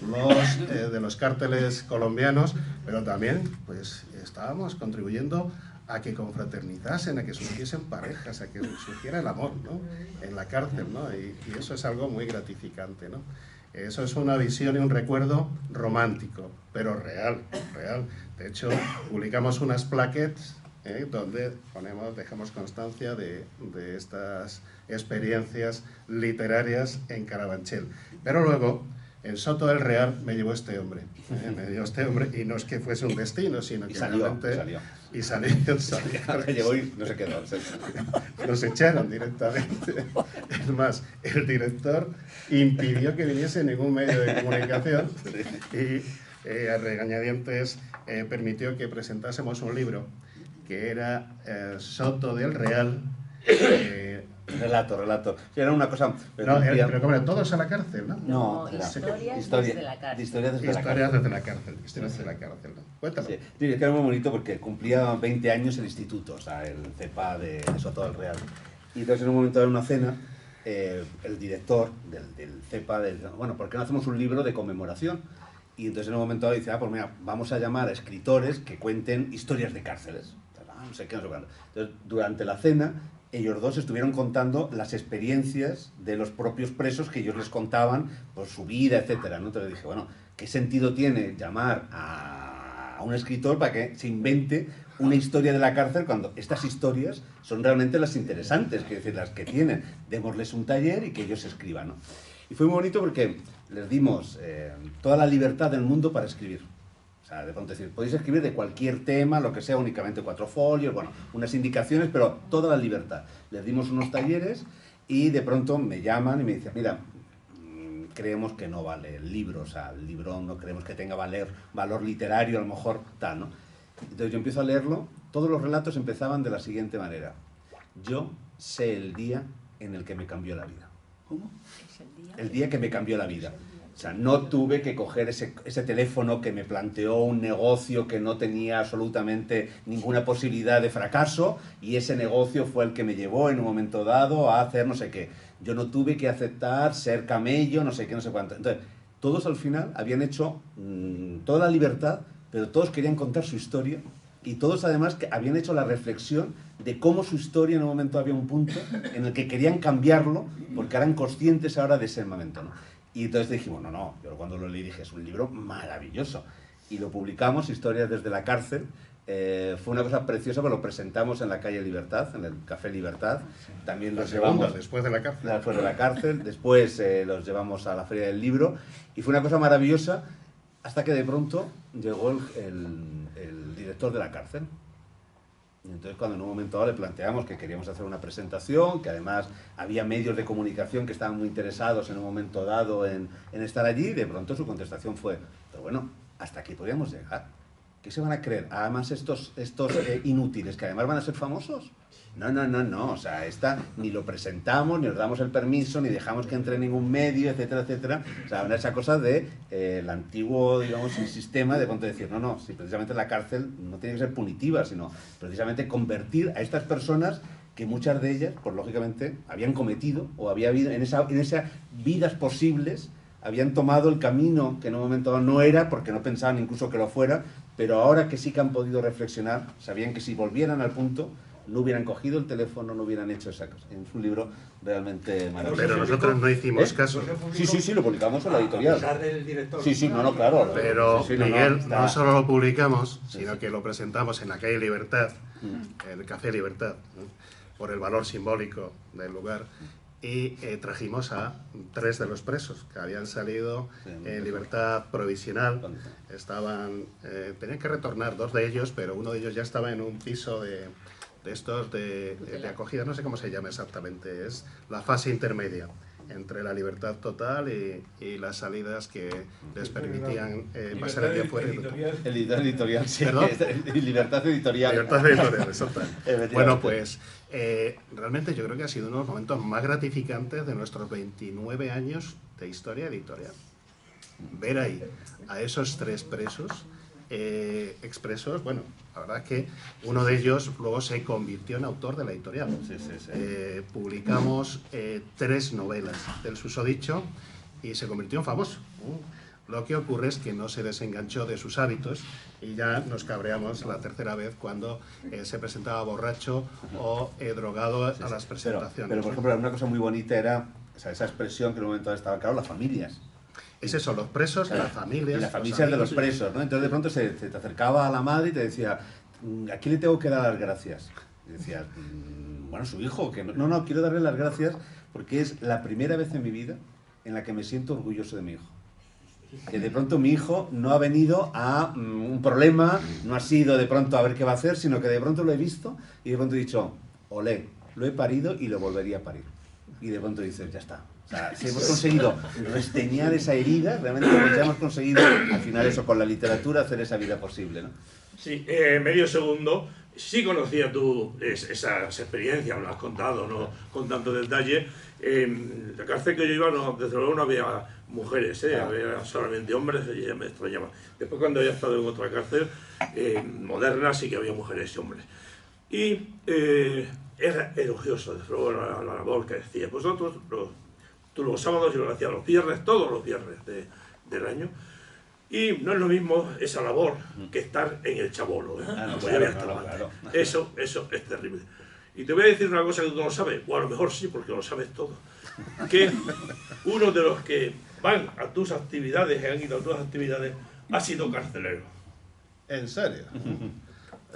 los de los cárteles colombianos, pero también pues estábamos contribuyendo a que confraternizasen, a que surgiesen parejas, a que surgiera el amor, ¿no? En la cárcel, ¿no? Y eso es algo muy gratificante, ¿no? Eso es una visión y un recuerdo romántico, pero real, real. De hecho, publicamos unas plaquettes donde dejamos constancia de estas experiencias literarias en Carabanchel. Pero luego, en Soto del Real me llevó este hombre, y no es que fuese un destino, sino que salió. Me llevó y no se quedó. Nos echaron directamente. Es más, el director impidió que viniese ningún medio de comunicación y a regañadientes permitió que presentásemos un libro que era Soto del Real. Relato. Sí, era una cosa... pero como todos a la cárcel, ¿no? No, historias desde la cárcel. Historias desde la cárcel. ¿No? Cuéntame. Sí, es que era muy bonito porque cumplía 20 años el instituto, o sea, el CEPA de Soto del Real. Y entonces en un momento de una cena, el director del CEPA, bueno, ¿por qué no hacemos un libro de conmemoración? Y entonces en un momento dado dice, pues mira, vamos a llamar a escritores que cuenten historias de cárceles. No sé qué, no sé cuándo. Entonces, durante la cena, ellos dos estuvieron contando las experiencias de los propios presos que ellos les contaban por su vida, etcétera, ¿no? Entonces dije, bueno, ¿qué sentido tiene llamar a un escritor para que se invente una historia de la cárcel cuando estas historias son realmente las interesantes, es decir, las que tienen? Démosles un taller y que ellos escriban, ¿no? Y fue muy bonito porque les dimos toda la libertad del mundo para escribir. O sea, de pronto decir, podéis escribir de cualquier tema, lo que sea, únicamente 4 folios, bueno, unas indicaciones, pero toda la libertad. Les dimos unos talleres y de pronto me llaman y me dicen, mira, creemos que no vale el libro, o sea, el libro no creemos que tenga valor literario, a lo mejor tal, ¿no? Entonces yo empiezo a leerlo, todos los relatos empezaban de la siguiente manera. Yo sé el día en el que me cambió la vida. ¿Cómo? El día que me cambió la vida. O sea, no tuve que coger ese teléfono que me planteó un negocio que no tenía absolutamente ninguna posibilidad de fracaso y ese negocio fue el que me llevó en un momento dado a hacer no sé qué. Yo no tuve que aceptar ser camello, no sé qué, no sé cuánto. Entonces, todos al final habían hecho toda la libertad, pero todos querían contar su historia y todos además que habían hecho la reflexión de cómo su historia en un momento había un punto en el que querían cambiarlo porque eran conscientes ahora de ese momento, ¿no? Y entonces dijimos, no, yo cuando lo leí dije, es un libro maravilloso. Y lo publicamos, Historias desde la cárcel. Fue una cosa preciosa, pero lo presentamos en la calle Libertad, en el Café Libertad. También los llevamos después de la cárcel. Después de la cárcel. Después los llevamos a la Feria del Libro. Y fue una cosa maravillosa hasta que de pronto llegó el director de la cárcel. Y entonces cuando en un momento dado le planteamos que queríamos hacer una presentación, que además había medios de comunicación que estaban muy interesados en un momento dado en estar allí, de pronto su contestación fue, pero bueno, hasta aquí podríamos llegar. ¿Qué se van a creer? Además estos inútiles, que además van a ser famosos. No, o sea, ni lo presentamos, ni os damos el permiso, ni dejamos que entre ningún medio, etcétera, etcétera. O sea, esa cosa de el antiguo, digamos, el sistema de pronto decir, no, si precisamente la cárcel no tiene que ser punitiva, sino precisamente convertir a estas personas que muchas de ellas, pues lógicamente, habían cometido o había habido en esas vidas posibles, habían tomado el camino que en un momento dado no era, porque no pensaban incluso que lo fuera, pero ahora que sí que han podido reflexionar, sabían que si volvieran al punto, no hubieran cogido el teléfono, no hubieran hecho esa cosa. Es un libro realmente maravilloso. Pero nosotros no hicimos caso. Sí, lo publicamos en la editorial. A pesar del director. Sí, claro. Pero, Miguel, no solo lo publicamos, sino que lo presentamos en la calle Libertad, el Café Libertad, ¿no? Por el valor simbólico del lugar. Y trajimos a 3 de los presos que habían salido en libertad provisional. Tenían que retornar 2 de ellos, pero uno de ellos ya estaba en un piso de estos de acogida, no sé cómo se llama exactamente, es la fase intermedia entre la libertad total y las salidas que les permitían pasar el día fuera. El editorial, sí. ¿Perdón? Libertad editorial. Libertad editorial, exacto. Bueno, pues realmente yo creo que ha sido uno de los momentos más gratificantes de nuestros 29 años de historia editorial. Ver ahí a esos 3 presos expresos, bueno, la verdad es que uno de ellos luego se convirtió en autor de la editorial. Sí. Publicamos 3 novelas del susodicho y se convirtió en famoso. Lo que ocurre es que no se desenganchó de sus hábitos y ya nos cabreamos la tercera vez cuando se presentaba borracho o drogado a las presentaciones. Pero, por ejemplo, una cosa muy bonita era esa expresión que en un momento estaba claro, las familias. Es eso, los presos, las familias. Y las familias de los presos, ¿no? Entonces de pronto se te acercaba a la madre y te decía, ¿a quién le tengo que dar las gracias? Y decías, bueno, su hijo, que no, quiero darle las gracias porque es la primera vez en mi vida en la que me siento orgulloso de mi hijo. Que de pronto mi hijo no ha venido a un problema, no ha sido de pronto a ver qué va a hacer, sino que de pronto lo he visto y de pronto he dicho, olé, lo he parido y lo volvería a parir. Y de pronto dices, ya está. O sea, si hemos conseguido resteñar esa herida, realmente ya hemos conseguido, al final eso, con la literatura, hacer esa vida posible, ¿no? Sí, medio segundo. Sí conocía tú esas experiencias, me lo has contado, no con tanto detalle. En la cárcel que yo iba, desde luego no había mujeres, había solamente hombres, y ya me extrañaba. Después, cuando había estado en otra cárcel moderna, sí que había mujeres y hombres. Y era elogioso, desde luego, la labor que decía. Vosotros, tú los sábados y lo hacías los viernes, todos los viernes del año. Y no es lo mismo esa labor que estar en el Chabolo, ¿eh? Claro. Eso es terrible. Y te voy a decir una cosa que tú no sabes, o a lo mejor sí, porque lo sabes todo. Que uno de los que van a tus actividades, han ido a tus actividades, ha sido carcelero. ¿En serio?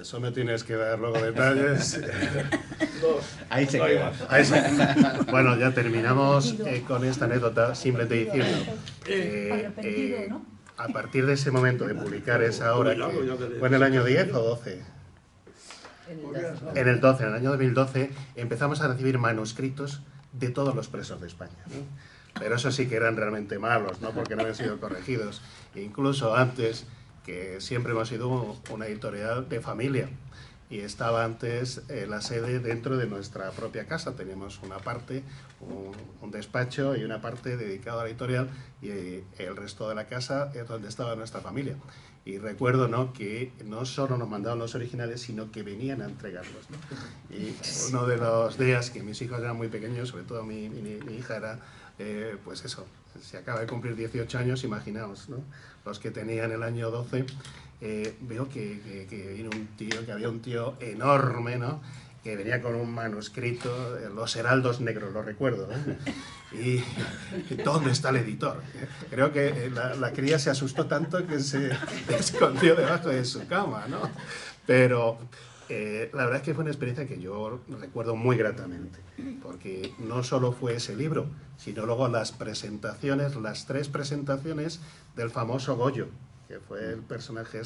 Eso me tienes que dar luego detalles. Ahí se queda. Bueno, ya terminamos con esta anécdota, simplemente diciendo a partir de ese momento de publicar esa obra, que fue en el año 10 o 12. En el 12, en el año 2012, empezamos a recibir manuscritos de todos los presos de España, ¿no? Pero eso sí que eran realmente malos, ¿no? Porque no habían sido corregidos. Incluso antes, que siempre hemos sido una editorial de familia, y estaba antes la sede dentro de nuestra propia casa. Teníamos una parte, un despacho y una parte dedicada a la editorial, y el resto de la casa es donde estaba nuestra familia. Y recuerdo, ¿no?, que no solo nos mandaban los originales, sino que venían a entregarlos, ¿no? Y uno de los días que mis hijos eran muy pequeños, sobre todo mi hija era, pues eso, se acaba de cumplir 18 años, imaginaos, ¿no?, los que tenían el año 12, veo que vino un tío, que había un tío enorme, ¿no?, que venía con un manuscrito, Los Heraldos Negros, lo recuerdo, ¿no? Y ¿dónde está el editor? Creo que la cría se asustó tanto que se escondió debajo de su cama, ¿no? Pero la verdad es que fue una experiencia que yo recuerdo muy gratamente, porque no solo fue ese libro, sino luego las presentaciones, las 3 presentaciones del famoso Goyo, que fue el personaje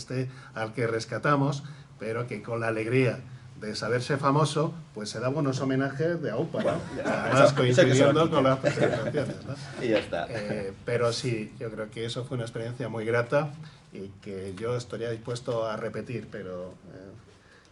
al que rescatamos, pero que con la alegría de saberse famoso, pues se daba unos homenajes de AUPA, ¿no? Además coincidiendo con las presentaciones, ¿no? Y ya está. Pero sí, yo creo que eso fue una experiencia muy grata y que yo estaría dispuesto a repetir, pero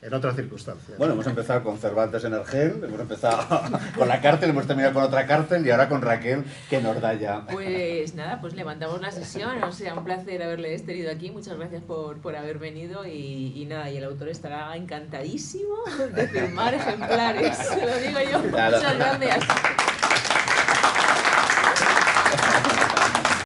en otras circunstancias. Bueno, hemos empezado con Cervantes en Argel, hemos empezado con la cárcel, hemos terminado con otra cárcel y ahora con Raquel, que nos da ya. Pues nada, pues levantamos la sesión, o sea, un placer haberles tenido aquí, muchas gracias por haber venido y nada, y el autor estará encantadísimo de firmar ejemplares, se lo digo yo, Claro. muchas gracias.